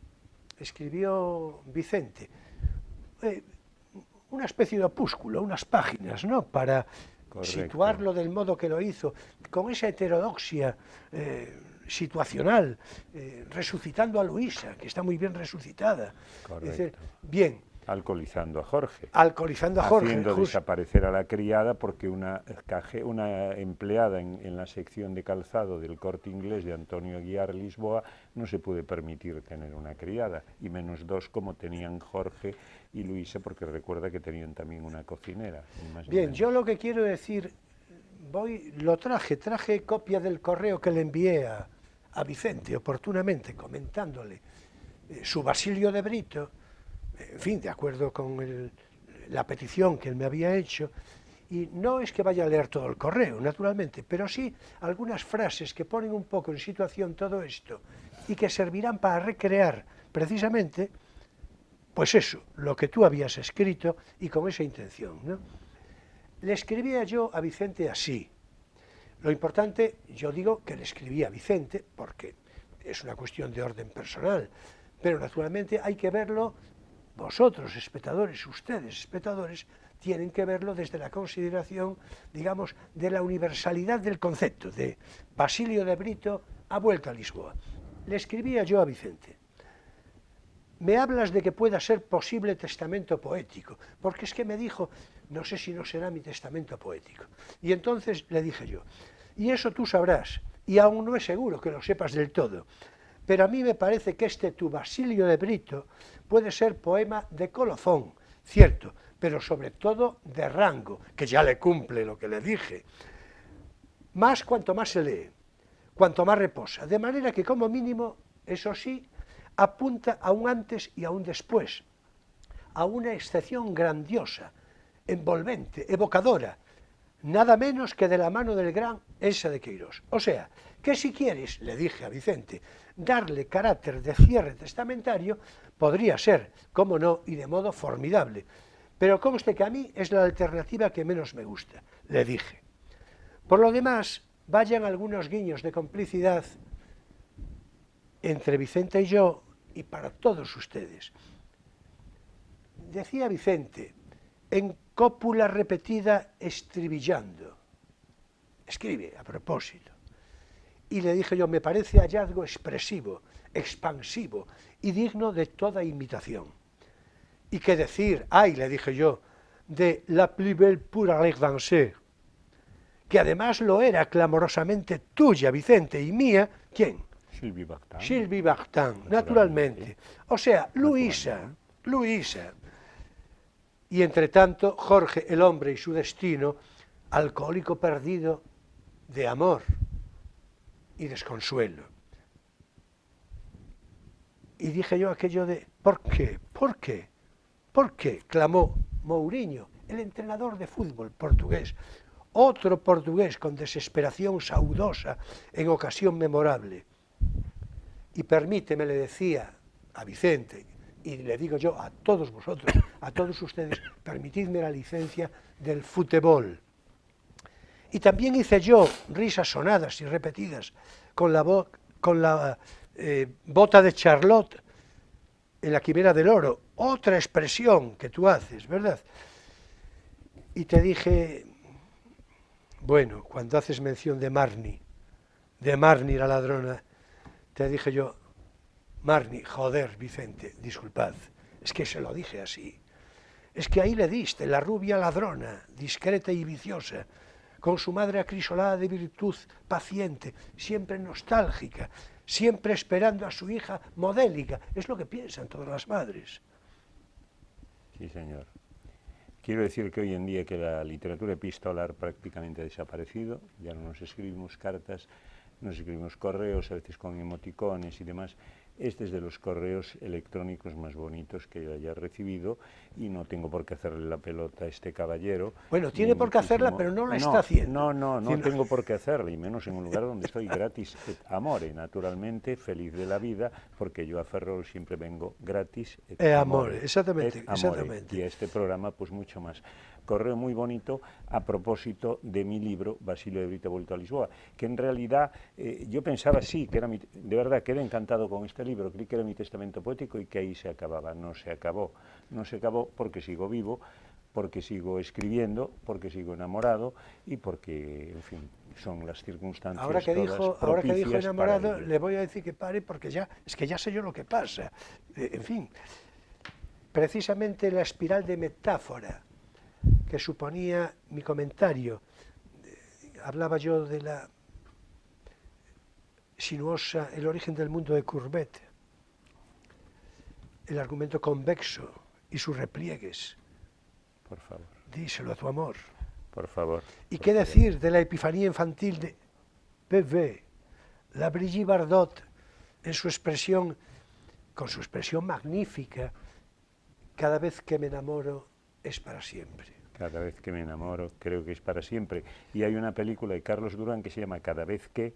S1: escribió Vicente, una especie de opúsculo, unas páginas, ¿no?, para situarlo del modo que lo hizo, con esa heterodoxia situacional, resucitando a Luisa, que está muy bien resucitada.
S2: Correcto.
S1: Es decir, bien.
S2: Alcoholizando a Jorge.
S1: Alcoholizando a Jorge.
S2: Haciendo desaparecer a la criada porque una empleada en la sección de calzado del Corte Inglés de Antonio Aguiar Lisboa no se puede permitir tener una criada, y menos dos como tenían Jorge y Luisa, porque recuerda que tenían también una cocinera.
S1: Bien, yo lo que quiero decir, traje copia del correo que le envié a Vicente oportunamente, comentándole su Basilio de Brito, en fin, de acuerdo con la petición que él me había hecho, y no es que vaya a leer todo el correo, naturalmente, pero sí algunas frases que ponen un poco en situación todo esto y que servirán para recrear precisamente, pues eso, lo que tú habías escrito y con esa intención, ¿no? Le escribía yo a Vicente así. Lo importante, yo digo que le escribía a Vicente porque es una cuestión de orden personal, pero naturalmente hay que verlo. Vosotros, espectadores, ustedes, espectadores, tienen que verlo desde la consideración, digamos, de la universalidad del concepto, de Basilio de Brito ha vuelto a Lisboa. Le escribía yo a Vicente, me hablas de que pueda ser posible testamento poético, porque es que me dijo, no sé si no será mi testamento poético. Y entonces le dije yo, y eso tú sabrás, y aún no es seguro que lo sepas del todo, pero a mí me parece que tu Basilio de Brito puede ser poema de colofón, cierto, pero sobre todo de rango, que ya le cumple lo que le dije. Más cuanto más se lee, cuanto más reposa, de manera que como mínimo, eso sí, apunta a un antes y a un después, a una excepción grandiosa, envolvente, evocadora, nada menos que de la mano del gran Elsa de Queiroz. O sea, que si quieres, le dije a Vicente, darle carácter de cierre testamentario, podría ser, cómo no, y de modo formidable, pero conste que a mí es la alternativa que menos me gusta, le dije. Por lo demás, vayan algunos guiños de complicidad entre Vicente y yo, y para todos ustedes. Decía Vicente, en cópula repetida estribillando. Escribe a propósito. Y le dije yo, me parece hallazgo expresivo, expansivo y digno de toda imitación. ¿Y qué decir? Ay, le dije yo, de la plus belle pour aller danser, que además lo era clamorosamente tuya, Vicente, y mía, ¿quién?
S2: Sylvie Vartan.
S1: Sylvie Vartan, naturalmente. O sea, Luisa. Y entre tanto, Jorge, el hombre y su destino, alcohólico perdido de amor y desconsuelo. Y dije yo aquello de, ¿por qué? ¿Por qué? ¿Por qué? Clamó Mourinho, el entrenador de fútbol portugués, otro portugués con desesperación saudosa en ocasión memorable. Y permíteme, le decía a Vicente, y le digo yo a todos vosotros, a todos ustedes, permitidme la licencia del fútbol. Y también hice yo risas sonadas y repetidas con la bota de Charlotte en la Quimera del Oro, otra expresión que tú haces, ¿verdad? Y te dije, bueno, cuando haces mención de Marnie la ladrona, te dije yo, Marnie, joder, Vicente, disculpad, es que se lo dije así. Es que ahí le diste, la rubia ladrona, discreta y viciosa, con su madre acrisolada de virtud paciente, siempre nostálgica, siempre esperando a su hija modélica. Es lo que piensan todas las madres.
S2: Sí, señor. Quiero decir que hoy en día que la literatura epistolar prácticamente ha desaparecido, ya no nos escribimos cartas, nos escribimos correos, a veces con emoticones y demás, este es de los correos electrónicos más bonitos que yo haya recibido y no tengo por qué hacerle la pelota a este caballero.
S1: Bueno, tiene por qué hacerla, pero no la está haciendo.
S2: No tengo por qué hacerla, y menos en un lugar donde estoy gratis et amore, naturalmente, feliz de la vida, porque yo a Ferrol siempre vengo gratis et amore.
S1: Exactamente, exactamente.
S2: Y a este programa, pues mucho más. Correo muy bonito a propósito de mi libro, Basilio de Brito vuelto a Lisboa, que en realidad yo pensaba, sí, que era de verdad quedé encantado con este libro, creí que era mi testamento poético y que ahí se acababa. No se acabó, no se acabó porque sigo vivo, porque sigo escribiendo, porque sigo enamorado y porque, en fin, son las circunstancias
S1: ahora que dijo enamorado, le voy a decir que pare porque ya sé yo lo que pasa. En fin, precisamente la espiral de metáfora que suponía mi comentario, hablaba yo de la sinuosa, el origen del mundo de Courbet, el argumento convexo y sus repliegues.
S2: Por favor.
S1: Díselo a tu amor.
S2: Por favor.
S1: ¿Y qué decir de la epifanía infantil de P.V., la Brigitte Bardot, en su expresión, con su expresión magnífica, cada vez que me enamoro es para siempre?
S2: Cada vez que me enamoro creo que es para siempre. Y hay una película de Carlos Durán que se llama Cada vez que,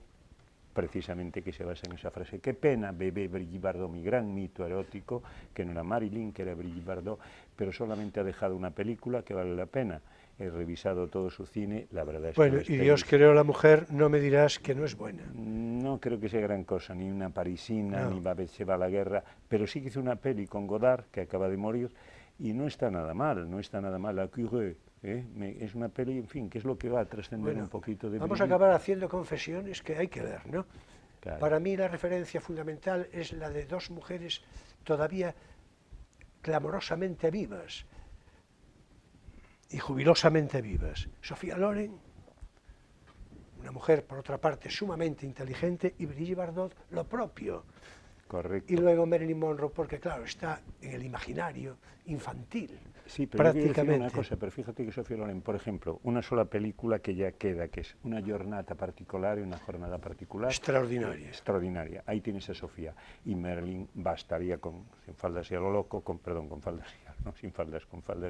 S2: precisamente que se basa en esa frase. Qué pena, bebé Brigitte Bardot, mi gran mito erótico, que no era Marilyn, que era Brigitte Bardot, pero solamente ha dejado una película que vale la pena. He revisado todo su cine, la verdad es
S1: bueno,
S2: que...
S1: y Dios creó la mujer, no me dirás que no es buena.
S2: No creo que sea gran cosa, ni una parisina,
S1: no.
S2: ni Babette se va a la guerra, pero sí que hizo una peli con Godard, que acaba de morir, y no está nada mal, no está nada mal. La Curé, es una peli, en fin, que es lo que va a trascender un poquito de...
S1: Vamos a acabar haciendo confesiones que hay que ver, ¿no?
S2: Claro.
S1: Para mí la referencia fundamental es la de dos mujeres todavía clamorosamente vivas y jubilosamente vivas. Sofía Loren, una mujer por otra parte sumamente inteligente, y Brigitte Bardot lo propio.
S2: Correcto.
S1: Y luego Marilyn Monroe, porque claro, está en el imaginario infantil.
S2: Sí, pero
S1: prácticamente.
S2: Yo quiero decir una cosa, pero fíjate que Sofía Loren, por ejemplo, una sola película que ya queda, que es Una giornata particolare, una jornada particular.
S1: Extraordinaria.
S2: Extraordinaria. Ahí tienes a Sofía. Y Marilyn bastaría sin faldas y a lo loco, con faldas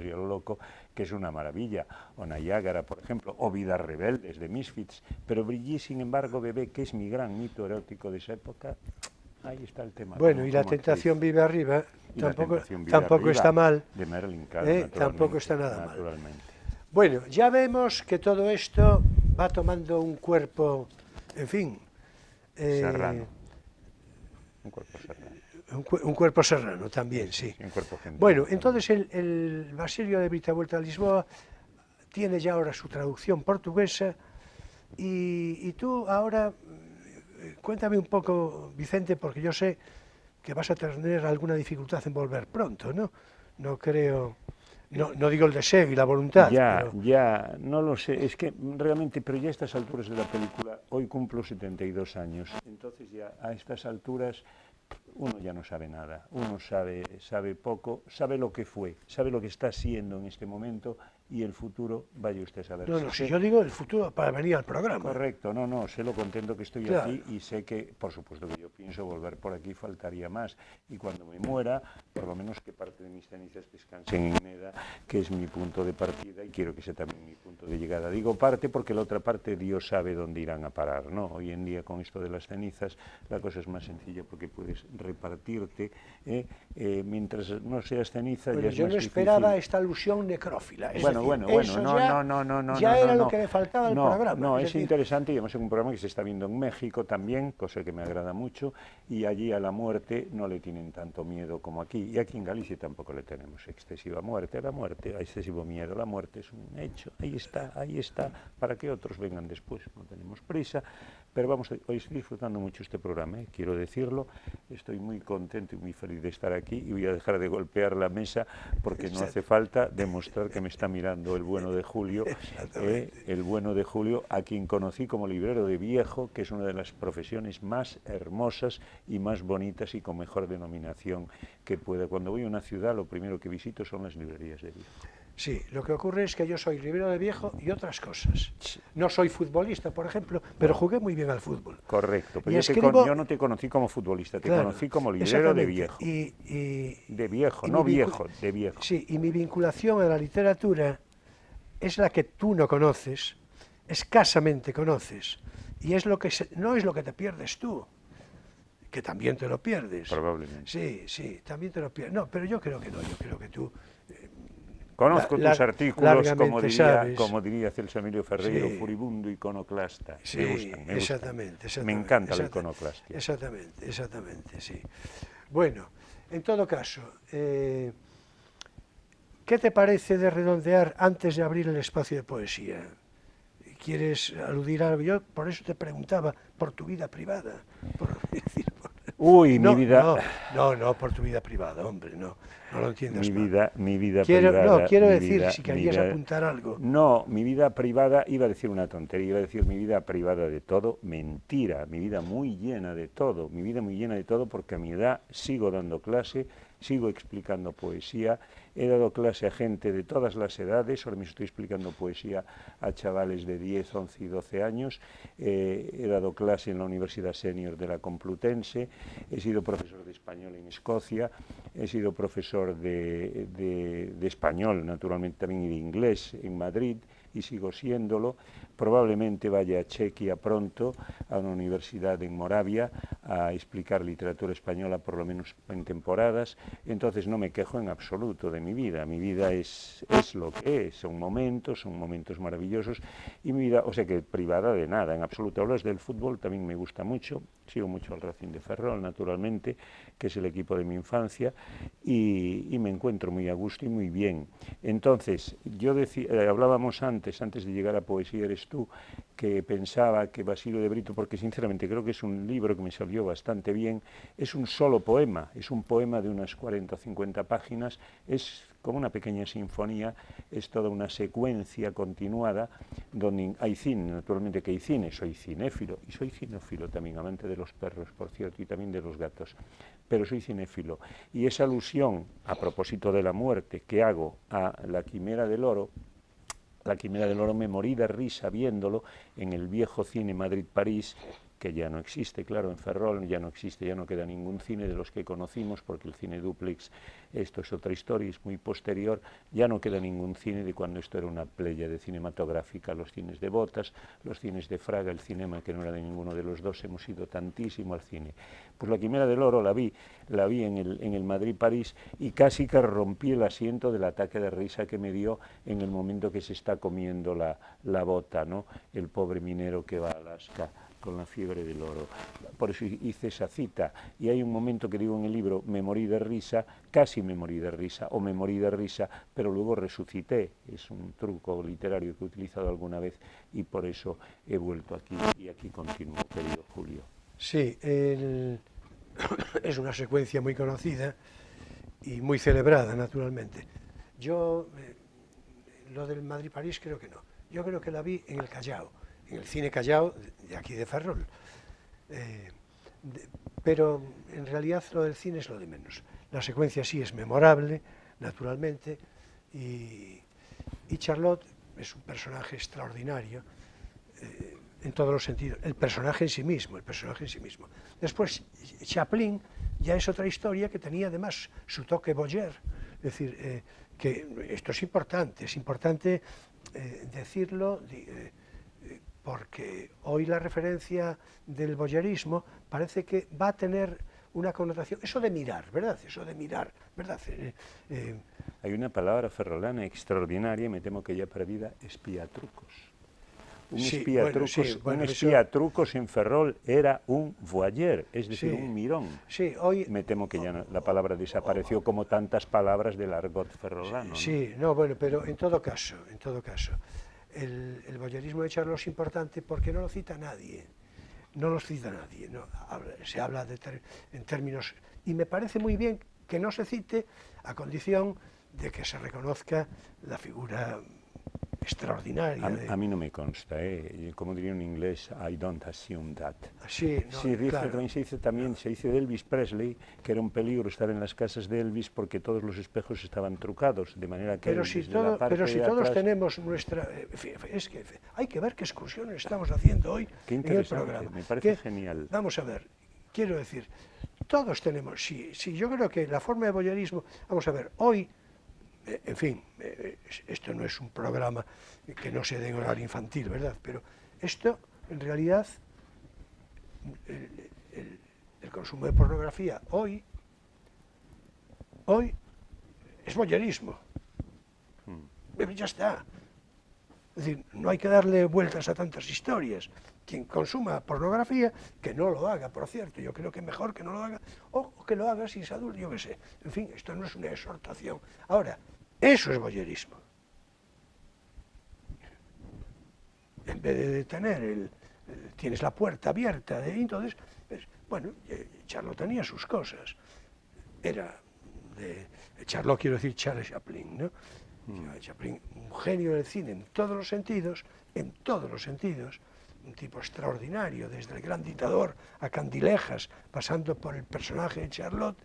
S2: y a lo loco, que es una maravilla. O Niágara, por ejemplo, o Vidas rebeldes, de Misfits. Pero Brigitte, sin embargo, bebé, que es mi gran mito erótico de esa época, ahí está el tema.
S1: Bueno, y La tentación vive arriba, tampoco está mal.
S2: De Marilyn, claro,
S1: tampoco está nada
S2: mal.
S1: Bueno, ya vemos que todo esto va tomando un cuerpo, en fin...
S2: serrano. Un cuerpo serrano.
S1: Un cuerpo serrano también, sí.
S2: Un cuerpo gentil.
S1: Bueno, entonces el Basilio de Brito vuelta a Lisboa tiene ya ahora su traducción portuguesa y tú ahora... Cuéntame un poco, Vicente, porque yo sé que vas a tener alguna dificultad en volver pronto, ¿no? No creo, no digo el deseo y la voluntad.
S2: Ya, no lo sé, es que realmente, pero ya a estas alturas de la película, hoy cumplo 72 años, entonces ya a estas alturas uno ya no sabe nada, uno sabe poco, sabe lo que fue, sabe lo que está siendo en este momento, y el futuro, vaya usted a saber.
S1: No, si yo digo el futuro para venir al programa.
S2: Correcto, sé lo contento que estoy aquí y sé que, por supuesto que yo pienso volver por aquí, faltaría más. Y cuando me muera, por lo menos que parte de mis cenizas descansen en Meda, que es mi punto de partida y quiero que sea también mi punto de llegada. Digo parte porque la otra parte Dios sabe dónde irán a parar, ¿no? Hoy en día con esto de las cenizas la cosa es más sencilla porque puedes repartirte, mientras no seas ceniza ya es
S1: yo
S2: más
S1: no esperaba esta alusión necrófila.
S2: Bueno,
S1: ya era lo que me faltaba del programa.
S2: No, es interesante y además es un programa que se está viendo en México también, cosa que me agrada mucho, y allí a la muerte no le tienen tanto miedo como aquí, y aquí en Galicia tampoco le tenemos excesiva muerte, excesivo miedo, la muerte es un hecho, ahí está, para que otros vengan después, no tenemos prisa, pero hoy estoy disfrutando mucho este programa, quiero decirlo, estoy muy contento y muy feliz de estar aquí y voy a dejar de golpear la mesa porque no hace falta demostrar que me está mirando el bueno de Julio, a quien conocí como librero de viejo, que es una de las profesiones más hermosas y más bonitas y con mejor denominación que pueda. Cuando voy a una ciudad, lo primero que visito son las librerías de viejo.
S1: Sí, lo que ocurre es que yo soy Ribero de Viejo y otras cosas. No soy futbolista, por ejemplo, pero jugué muy bien al fútbol.
S2: Correcto, pero
S1: Y escribo,
S2: yo no te conocí como futbolista, te
S1: claro,
S2: conocí como librero de
S1: exactamente.
S2: Viejo. De Viejo,
S1: Y
S2: no viejo, de Viejo.
S1: sí, y mi vinculación a la literatura es la que tú no conoces, escasamente conoces, y es lo que no es lo que te pierdes tú, que también te lo pierdes.
S2: Probablemente.
S1: Sí, sí, también te lo pierdes. No, pero yo creo que no, yo creo que tú
S2: Conozco tus artículos,
S1: sabes.
S2: como diría Celso Emilio Ferreiro,
S1: Sí.
S2: furibundo iconoclasta.
S1: Sí,
S2: Me gustan.
S1: exactamente.
S2: Me encanta la iconoclastia.
S1: Exactamente, sí. Bueno, en todo caso, ¿qué te parece de redondear antes de abrir el espacio de poesía? ¿Quieres aludir a algo? Yo por eso te preguntaba por tu vida privada.
S2: Uy,
S1: No,
S2: mi vida...
S1: no, por tu vida privada, hombre, no lo entiendas mal.
S2: Mi vida
S1: privada. No, quiero
S2: mi
S1: decir,
S2: vida,
S1: si querías apuntar algo.
S2: No, mi vida privada, iba a decir una tontería, iba a decir mi vida privada de todo, mentira, mi vida muy llena de todo, porque a mi edad sigo dando clase, sigo explicando poesía, he dado clase a gente de todas las edades, ahora mismo estoy explicando poesía a chavales de 10, 11 y 12 años, he dado clase en la Universidad Senior de la Complutense, he sido profesor de español en Escocia, he sido profesor de español, naturalmente también, y de inglés en Madrid, y sigo siéndolo. Probablemente vaya a Chequia pronto, a una universidad en Moravia, a explicar literatura española por lo menos en temporadas. Entonces no me quejo en absoluto de mi vida es lo que es, son momentos maravillosos, y mi vida, o sea que privada de nada, en absoluto. Hablas del fútbol, también me gusta mucho, sigo mucho al Racing de Ferrol, naturalmente, que es el equipo de mi infancia, y me encuentro muy a gusto y muy bien. Entonces, yo hablábamos antes de llegar a Poesía eres tú, que pensaba que Basilio de Brito, porque sinceramente creo que es un libro que me salió bastante bien, es un solo poema, es un poema de unas 40 o 50 páginas, es como una pequeña sinfonía, es toda una secuencia continuada, donde hay cine, naturalmente que hay cine, soy cinéfilo, y soy cinéfilo también, amante de los perros, por cierto, y también de los gatos, pero soy cinéfilo, y esa alusión, a propósito de la muerte, que hago a La Quimera del Oro, me morí de risa viéndolo en el viejo cine Madrid-París, que ya no existe, claro, en Ferrol ya no existe, ya no queda ningún cine de los que conocimos, porque el cine dúplex, esto es otra historia, es muy posterior, ya no queda ningún cine de cuando esto era una pléyade cinematográfica, los cines de Botas, los cines de Fraga, el cinema que no era de ninguno de los dos, hemos ido tantísimo al cine. Pues La Quimera del Oro la vi en el Madrid-París, y casi que rompí el asiento del ataque de risa que me dio en el momento que se está comiendo la bota, ¿no? El pobre minero que va a Alaska con la fiebre del oro. Por eso hice esa cita, y hay un momento que digo en el libro, me morí de risa, casi me morí de risa, o me morí de risa, pero luego resucité. Es un truco literario que he utilizado alguna vez, y por eso he vuelto aquí, y aquí continúo, querido Julio.
S1: Sí, es una secuencia muy conocida y muy celebrada, naturalmente. Yo, lo del Madrid-París creo que no. Yo creo que la vi en el Callao, en el cine Callao de aquí de Ferrol. Pero en realidad lo del cine es lo de menos. La secuencia sí es memorable, naturalmente, y Charlotte es un personaje extraordinario en todos los sentidos. El personaje en sí mismo. Después, Chaplin ya es otra historia que tenía además su toque Boyer. Es decir, que esto es importante decirlo, porque hoy la referencia del boyerismo parece que va a tener una connotación, eso de mirar, ¿verdad?
S2: Hay una palabra ferrolana extraordinaria, me temo que ya perdida, espiatrucos. Un espiatrucos en Ferrol era un voyeur, es decir, un mirón.
S1: Sí, hoy,
S2: me temo que ya la palabra desapareció, como tantas palabras del argot ferrolano.
S1: Sí, no, bueno, pero en todo caso, el voyerismo de Charlotte es importante porque no lo cita nadie. Se habla en términos, y me parece muy bien que no se cite a condición de que se reconozca la figura extraordinaria.
S2: A mí no me consta, como diría en inglés, I don't assume that.
S1: Sí, no,
S2: Sí,
S1: claro.
S2: también se dice de Elvis Presley que era un peligro estar en las casas de Elvis porque todos los espejos estaban trucados, de manera que
S1: Pero si todos tenemos nuestra... es que hay que ver qué excursiones estamos haciendo hoy en el programa.
S2: Me parece genial.
S1: Vamos a ver, quiero decir, todos tenemos... Sí, yo creo que la forma de voyerismo... Vamos a ver, hoy... En fin, esto no es un programa que no se dé en horario infantil, ¿verdad? Pero esto, en realidad, el consumo de pornografía hoy es voyerismo. Ya está. Es decir, no hay que darle vueltas a tantas historias. Quien consuma pornografía, que no lo haga, por cierto, yo creo que mejor que no lo haga, o que lo haga si es adulto, yo qué sé. En fin, esto no es una exhortación. Ahora, eso es voyerismo. En vez de tener tienes la puerta abierta, entonces, bueno, Charlot tenía sus cosas. Era Charlot, quiero decir Charles Chaplin, ¿no? Chaplin, un genio del cine en todos los sentidos, un tipo extraordinario, desde el Gran Dictador a Candilejas, pasando por el personaje de Charlot.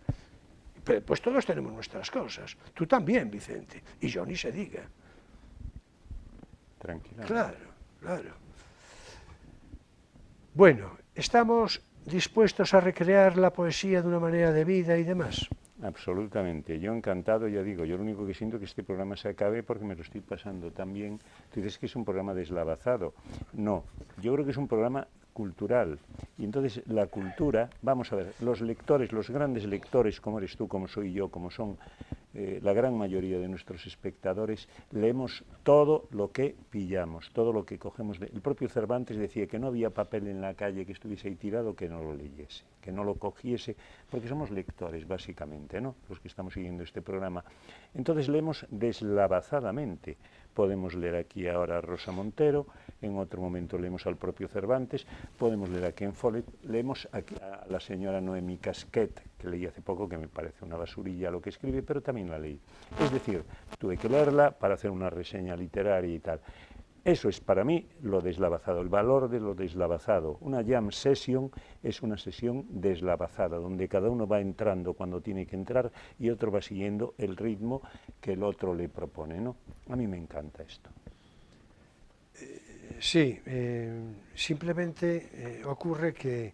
S1: Pues todos tenemos nuestras cosas. Tú también, Vicente, y yo ni se diga.
S2: Tranquila.
S1: Claro. Bueno, ¿estamos dispuestos a recrear la poesía de una manera debida y demás?
S2: Absolutamente, yo encantado, ya digo, yo lo único que siento es que este programa se acabe porque me lo estoy pasando tan bien. Tú dices que es un programa deslavazado. No, yo creo que es un programa cultural. Y entonces la cultura, vamos a ver, los lectores, los grandes lectores, como eres tú, como soy yo, como son la gran mayoría de nuestros espectadores, leemos todo lo que pillamos, todo lo que cogemos. El propio Cervantes decía que no había papel en la calle que estuviese ahí tirado que no lo leyese, que no lo cogiese, porque somos lectores básicamente, ¿no?, los que estamos siguiendo este programa. Entonces leemos deslavazadamente. Podemos leer aquí ahora a Rosa Montero, en otro momento leemos al propio Cervantes, podemos leer aquí en Follett, leemos aquí a la señora Noemí Casquet, que leí hace poco, que me parece una basurilla lo que escribe, pero también la leí. Es decir, tuve que leerla para hacer una reseña literaria y tal. Eso es para mí lo deslavazado, el valor de lo deslavazado. Una jam session es una sesión deslavazada, donde cada uno va entrando cuando tiene que entrar y otro va siguiendo el ritmo que el otro le propone, ¿no? A mí me encanta esto.
S1: Sí, simplemente ocurre que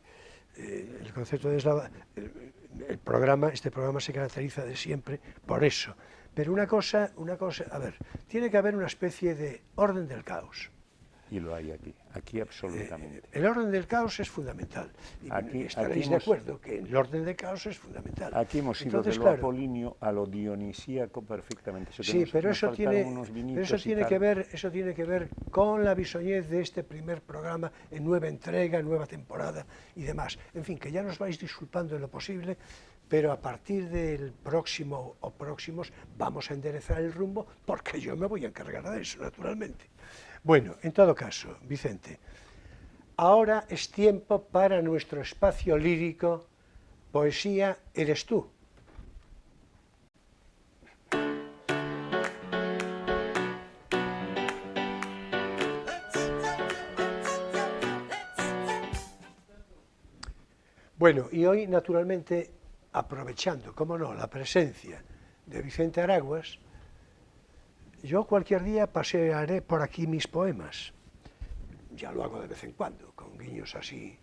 S1: el concepto de este programa se caracteriza de siempre por eso. Pero una cosa, a ver, tiene que haber una especie de orden del caos.
S2: Y lo hay aquí absolutamente.
S1: El orden del caos es fundamental. Y estaréis de acuerdo que el orden del caos es fundamental.
S2: Aquí hemos ido de lo apolíneo a lo dionisíaco perfectamente.
S1: Sí, pero eso tiene que ver con la bisoñez de este primer programa en nueva entrega, nueva temporada y demás. En fin, que ya nos vais disculpando en lo posible, pero a partir del próximo o próximos vamos a enderezar el rumbo, porque yo me voy a encargar de eso, naturalmente. Bueno, en todo caso, Vicente, ahora es tiempo para nuestro espacio lírico, Poesía eres tú. Bueno, y hoy, naturalmente, aprovechando, cómo no, la presencia de Vicente Araguas, yo cualquier día pasearé por aquí mis poemas. Ya lo hago de vez en cuando, con guiños así.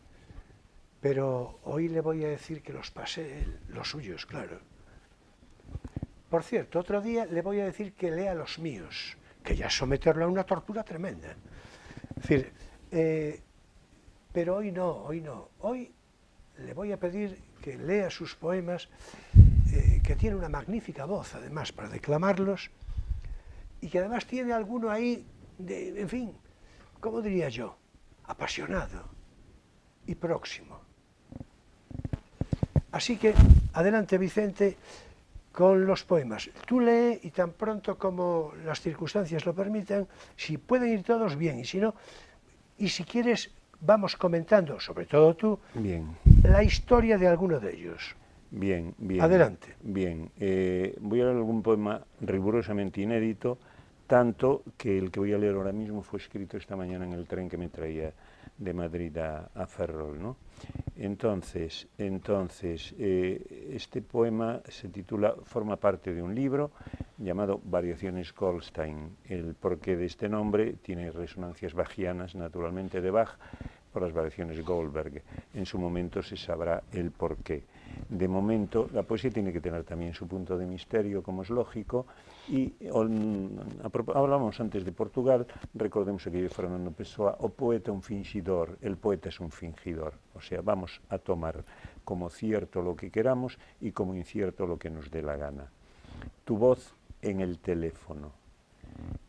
S1: Pero hoy le voy a decir que los pasee los suyos, claro. Por cierto, otro día le voy a decir que lea los míos, que ya es someterlo a una tortura tremenda. Es decir, pero hoy no. Hoy le voy a pedir que lea sus poemas, que tiene una magnífica voz, además, para declamarlos, y que además tiene alguno ahí, en fin, ¿cómo diría yo? Apasionado y próximo. Así que, adelante, Vicente, con los poemas. Tú lee y tan pronto como las circunstancias lo permitan, si pueden ir todos, bien, y si no, y si quieres, vamos comentando, sobre todo tú,
S2: bien,
S1: la historia de alguno de ellos.
S2: Bien.
S1: Adelante.
S2: Bien, voy a leer algún poema rigurosamente inédito, tanto que el que voy a leer ahora mismo fue escrito esta mañana en el tren que me traía de Madrid a Ferrol, ¿no? Entonces, este poema se titula, forma parte de un libro llamado Variaciones Goldstein. El porqué de este nombre tiene resonancias bachianas, naturalmente, de Bach, por las variaciones Goldberg. En su momento se sabrá el porqué. De momento, la poesía tiene que tener también su punto de misterio, como es lógico, y hablamos antes de Portugal, recordemos aquello de Fernando Pessoa, o poeta un fingidor, el poeta es un fingidor, o sea, vamos a tomar como cierto lo que queramos y como incierto lo que nos dé la gana. Tu voz en el teléfono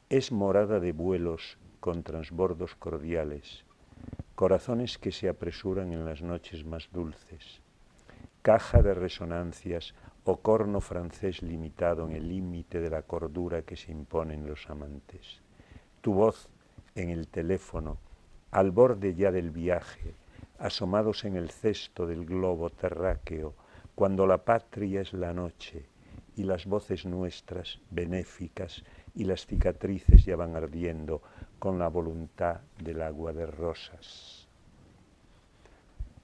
S2: es morada de vuelos con transbordos cordiales, corazones que se apresuran en las noches más dulces, caja de resonancias o corno francés limitado en el límite de la cordura que se imponen los amantes. Tu voz en el teléfono, al borde ya del viaje, asomados en el cesto del globo terráqueo, cuando la patria es la noche y las voces nuestras, benéficas, y las cicatrices ya van ardiendo con la voluntad del agua de rosas.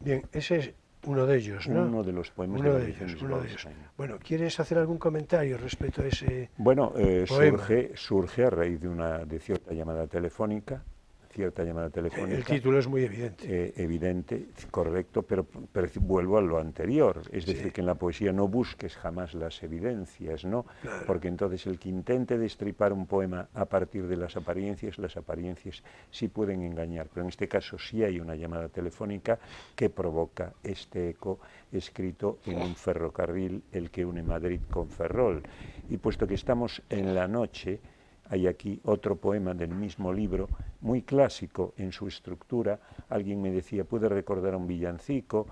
S1: Bien, ese es uno de ellos, ¿no?
S2: Uno de los poemas
S1: uno
S2: de
S1: de ellos.
S2: Goldstein.
S1: Bueno, ¿quieres hacer algún comentario respecto a ese
S2: poema? Surge a raíz de cierta llamada telefónica.
S1: El título es muy evidente.
S2: Evidente, correcto, pero vuelvo a lo anterior. Es decir, que en la poesía no busques jamás las evidencias, ¿no?
S1: Claro.
S2: Porque entonces el que intente destripar un poema a partir de las apariencias sí pueden engañar. Pero en este caso sí hay una llamada telefónica que provoca este eco escrito en un ferrocarril, el que une Madrid con Ferrol. Y puesto que estamos en la noche, hay aquí otro poema del mismo libro, muy clásico en su estructura. Alguien me decía, puede recordar a un villancico,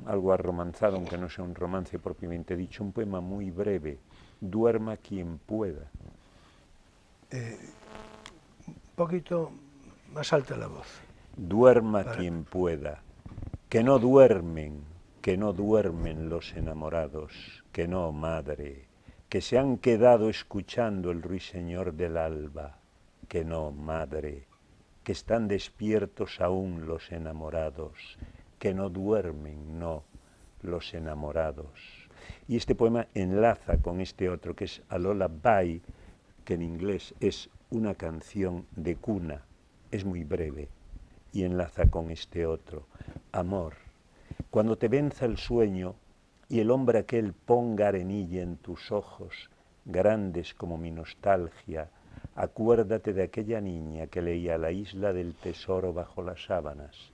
S2: algo arromanzado, aunque no sea un romance propiamente dicho, un poema muy breve, Duerma quien pueda.
S1: Un poquito más alta la voz.
S2: Duerma quien pueda, que no duermen los enamorados, que no, madre, que se han quedado escuchando el ruiseñor del alba, que no, madre, que están despiertos aún los enamorados, que no duermen, no, los enamorados. Y este poema enlaza con este otro, que es A Lullaby, que en inglés es una canción de cuna, es muy breve, y enlaza con este otro, Amor. Cuando te venza el sueño, y el hombre aquel ponga arenilla en tus ojos, grandes como mi nostalgia, acuérdate de aquella niña que leía La isla del tesoro bajo las sábanas,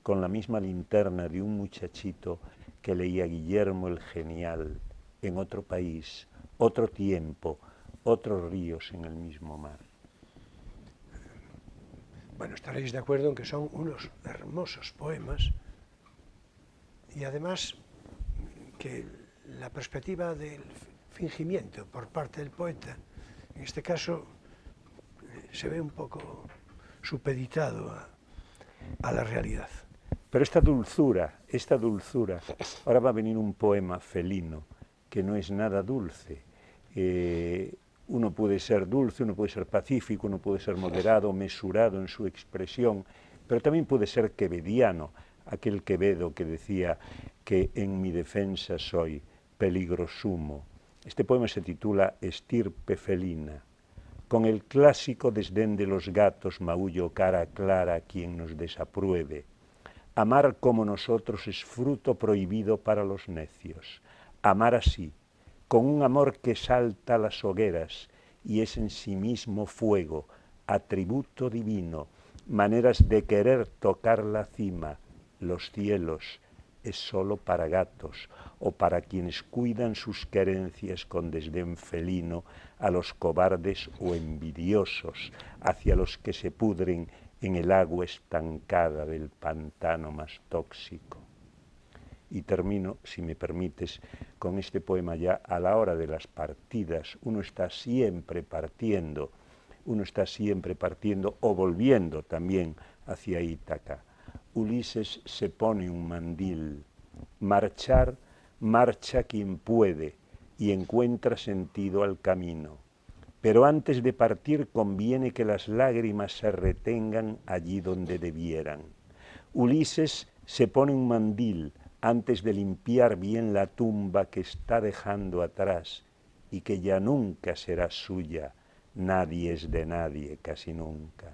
S2: con la misma linterna de un muchachito que leía Guillermo el Genial, en otro país, otro tiempo, otros ríos en el mismo mar.
S1: Bueno, estaréis de acuerdo en que son unos hermosos poemas y además que la perspectiva del fingimiento por parte del poeta, en este caso, se ve un poco supeditado a la realidad.
S2: Pero esta dulzura, ahora va a venir un poema felino, que no es nada dulce. Uno puede ser dulce, uno puede ser pacífico, uno puede ser moderado, mesurado en su expresión, pero también puede ser quevediano, aquel Quevedo que decía que en mi defensa soy peligro sumo. Este poema se titula Estirpe felina. Con el clásico desdén de los gatos maullo cara clara a quien nos desapruebe. Amar como nosotros es fruto prohibido para los necios. Amar así, con un amor que salta las hogueras y es en sí mismo fuego, atributo divino, maneras de querer tocar la cima, los cielos, es solo para gatos o para quienes cuidan sus querencias con desdén felino a los cobardes o envidiosos, hacia los que se pudren en el agua estancada del pantano más tóxico. Y termino, si me permites, con este poema ya a la hora de las partidas. Uno está siempre partiendo o volviendo también hacia Ítaca. Ulises se pone un mandil. Marcha quien puede y encuentra sentido al camino. pero antes de partir conviene que las lágrimas se retengan allí donde debieran. Ulises se pone un mandil antes de limpiar bien la tumba que está dejando atrás y que ya nunca será suya. Nadie es de nadie, casi nunca.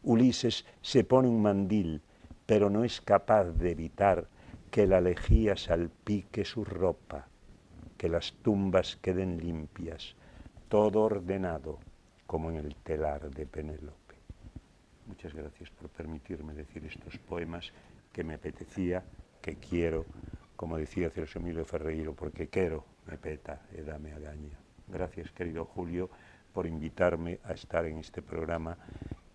S2: Ulises se pone un mandil, pero no es capaz de evitar que la lejía salpique su ropa, que las tumbas queden limpias, todo ordenado como en el telar de Penélope. Muchas gracias por permitirme decir estos poemas que me apetecía, que quiero, como decía Celso Emilio Ferreiro, porque quiero, me peta e dame a gaña. Gracias, querido Julio, por invitarme a estar en este programa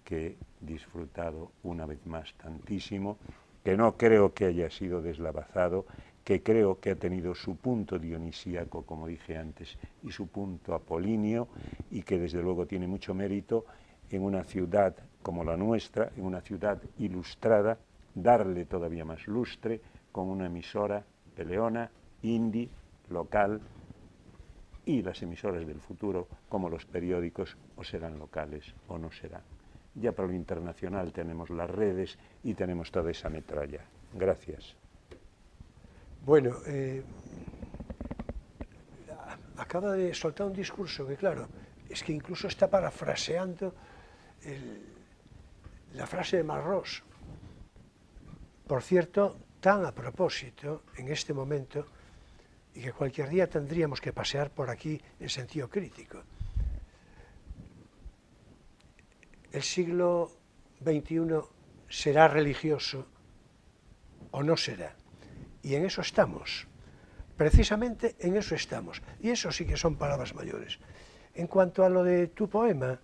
S2: que he disfrutado una vez más tantísimo, que no creo que haya sido deslavazado, que creo que ha tenido su punto dionisíaco, como dije antes, y su punto apolíneo, y que desde luego tiene mucho mérito en una ciudad como la nuestra, en una ciudad ilustrada, darle todavía más lustre con una emisora peleona, indie, local, y las emisoras del futuro, como los periódicos, o serán locales o no serán. Ya para lo internacional tenemos las redes y tenemos toda esa metralla. Gracias.
S1: Bueno, acaba de soltar un discurso que, claro, es que incluso está parafraseando la frase de Malraux. Por cierto, tan a propósito, en este momento, y que cualquier día tendríamos que pasear por aquí en sentido crítico. ¿El siglo XXI será religioso o no será? Y en eso estamos, precisamente en eso estamos. Y eso sí que son palabras mayores. En cuanto a lo de tu poema,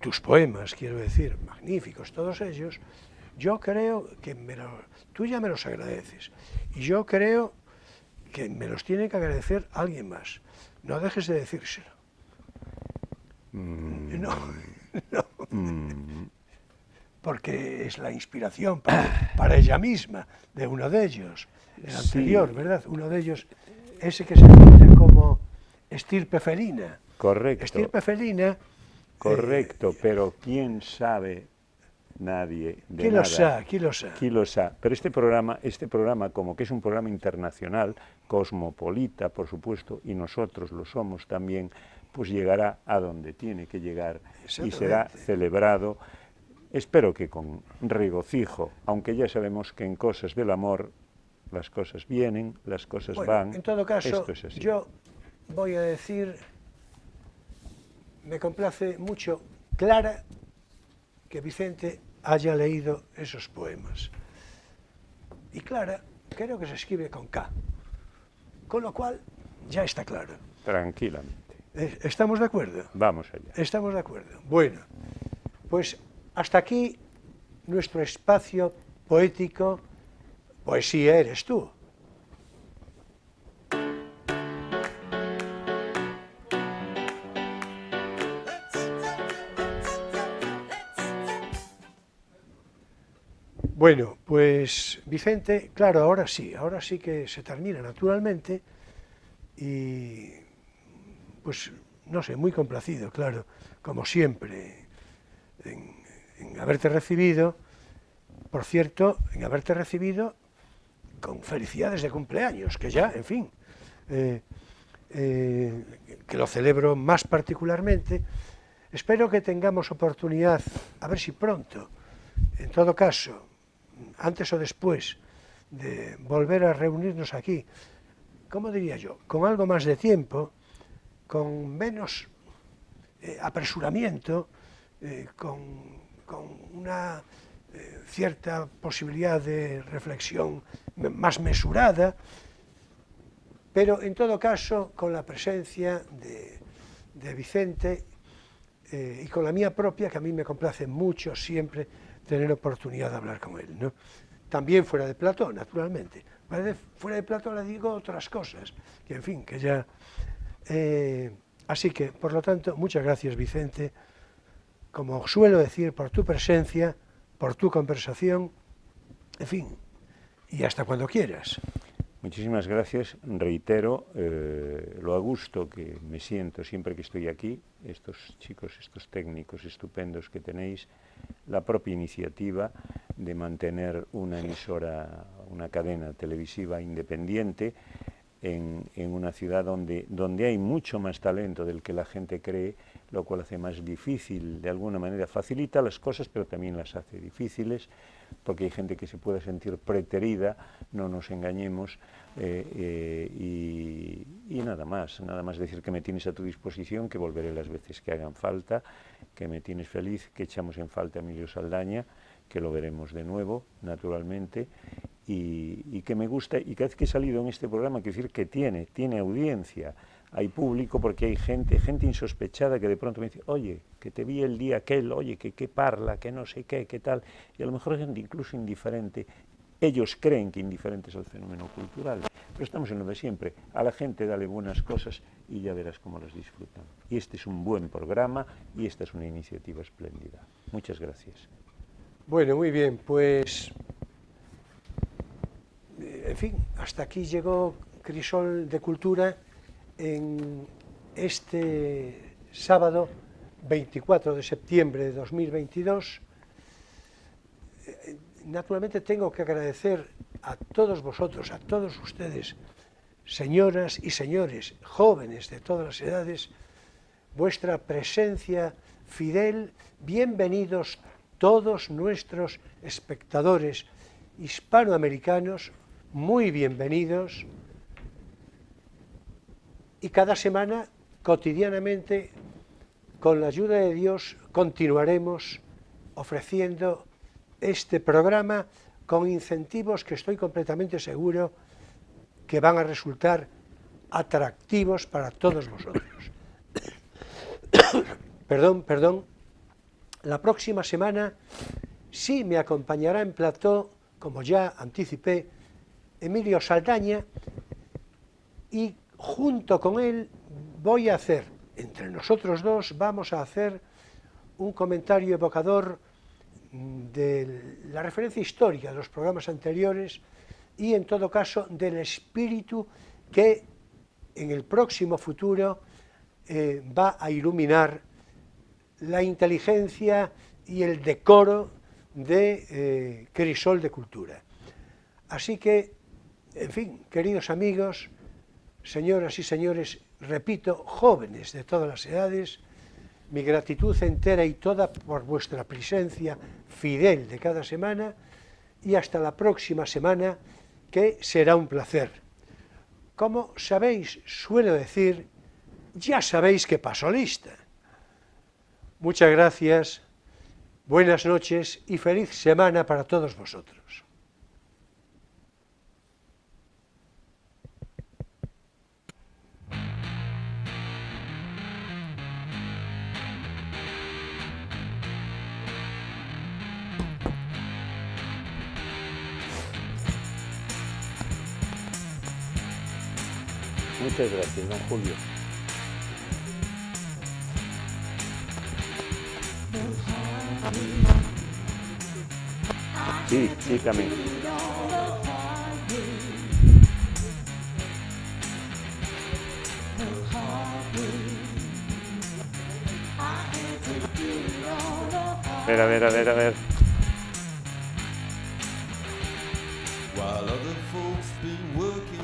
S1: tus poemas, quiero decir, magníficos todos ellos, yo creo que tú ya me los agradeces. Y yo creo que me los tiene que agradecer alguien más. No dejes de decírselo. No. Porque es la inspiración para ella misma de uno de ellos, el anterior, sí. ¿Verdad? Uno de ellos, ese que se define como estirpe felina.
S2: Correcto.
S1: Estirpe felina.
S2: Correcto, pero ¿quién sabe? Nadie. De
S1: ¿Quién
S2: nada.
S1: Lo sabe? ¿Quién lo sabe?
S2: ¿Quién lo sabe? Pero este programa, como que es un programa internacional, cosmopolita, por supuesto, y nosotros lo somos también, pues llegará a donde tiene que llegar y será celebrado, espero que con regocijo, aunque ya sabemos que en cosas del amor las cosas vienen, las cosas van.
S1: En todo caso,
S2: esto es así.
S1: Yo voy a decir, me complace mucho, Clara, que Vicente haya leído esos poemas. Y Clara, creo que se escribe con K, con lo cual ya está claro.
S2: Tranquilamente.
S1: ¿Estamos de acuerdo?
S2: Vamos allá.
S1: Estamos de acuerdo. Bueno, pues hasta aquí nuestro espacio poético. Poesía eres tú. Bueno, pues Vicente, claro, ahora sí que se termina naturalmente y pues no sé, muy complacido, claro, como siempre, en haberte recibido, por cierto, en haberte recibido con felicidades de cumpleaños, que ya, en fin, que lo celebro más particularmente. Espero que tengamos oportunidad, a ver si pronto, en todo caso, antes o después, de volver a reunirnos aquí, ¿cómo diría yo?, con algo más de tiempo, con menos apresuramiento, con una cierta posibilidad de reflexión más mesurada, pero en todo caso con la presencia de Vicente y con la mía propia, que a mí me complace mucho siempre tener oportunidad de hablar con él, ¿no? También fuera de plató, naturalmente. Fuera de plató le digo otras cosas, que en fin, que ya... así que, por lo tanto, muchas gracias, Vicente, como suelo decir, por tu presencia, por tu conversación, en fin, y hasta cuando quieras.
S2: Muchísimas gracias. Reitero lo a gusto que me siento siempre que estoy aquí, estos chicos, estos técnicos estupendos que tenéis, la propia iniciativa de mantener una emisora, una cadena televisiva independiente en una ciudad donde hay mucho más talento del que la gente cree, lo cual hace más difícil, de alguna manera facilita las cosas, pero también las hace difíciles, porque hay gente que se puede sentir preterida, no nos engañemos, y nada más decir que me tienes a tu disposición, que volveré las veces que hagan falta, que me tienes feliz, que echamos en falta a Emilio Saldaña, que lo veremos de nuevo, naturalmente, y que me gusta, y cada vez que he salido en este programa, quiero decir que tiene audiencia, hay público, porque hay gente insospechada que de pronto me dice, oye, que te vi el día aquel, oye, que parla, que no sé qué tal, y a lo mejor hay gente incluso indiferente. Ellos creen que indiferente es el fenómeno cultural, pero estamos en lo de siempre. A la gente dale buenas cosas y ya verás cómo las disfrutan. Y este es un buen programa y esta es una iniciativa espléndida. Muchas gracias.
S1: Bueno, muy bien, pues, en fin, hasta aquí llegó Crisol de Cultura en este sábado 24 de septiembre de 2022. Naturalmente tengo que agradecer a todos vosotros, a todos ustedes, señoras y señores, jóvenes de todas las edades, vuestra presencia fidel. Bienvenidos todos nuestros espectadores hispanoamericanos, muy bienvenidos. Y cada semana, cotidianamente, con la ayuda de Dios, continuaremos ofreciendo este programa con incentivos que estoy completamente seguro que van a resultar atractivos para todos vosotros. Perdón. La próxima semana sí me acompañará en plató, como ya anticipé, Emilio Saldaña, y junto con él voy a hacer, entre nosotros dos, vamos a hacer un comentario evocador de la referencia histórica de los programas anteriores y, en todo caso, del espíritu que en el próximo futuro va a iluminar la inteligencia y el decoro de Crisol de Cultura. Así que, en fin, queridos amigos, señoras y señores, repito, jóvenes de todas las edades, mi gratitud entera y toda por vuestra presencia fidel de cada semana, y hasta la próxima semana, que será un placer. Como sabéis, suelo decir, ya sabéis que paso lista. Muchas gracias, buenas noches y feliz semana para todos vosotros.
S2: Muchas gracias, don Julio. Sí, también. A ver.
S3: While other folks been working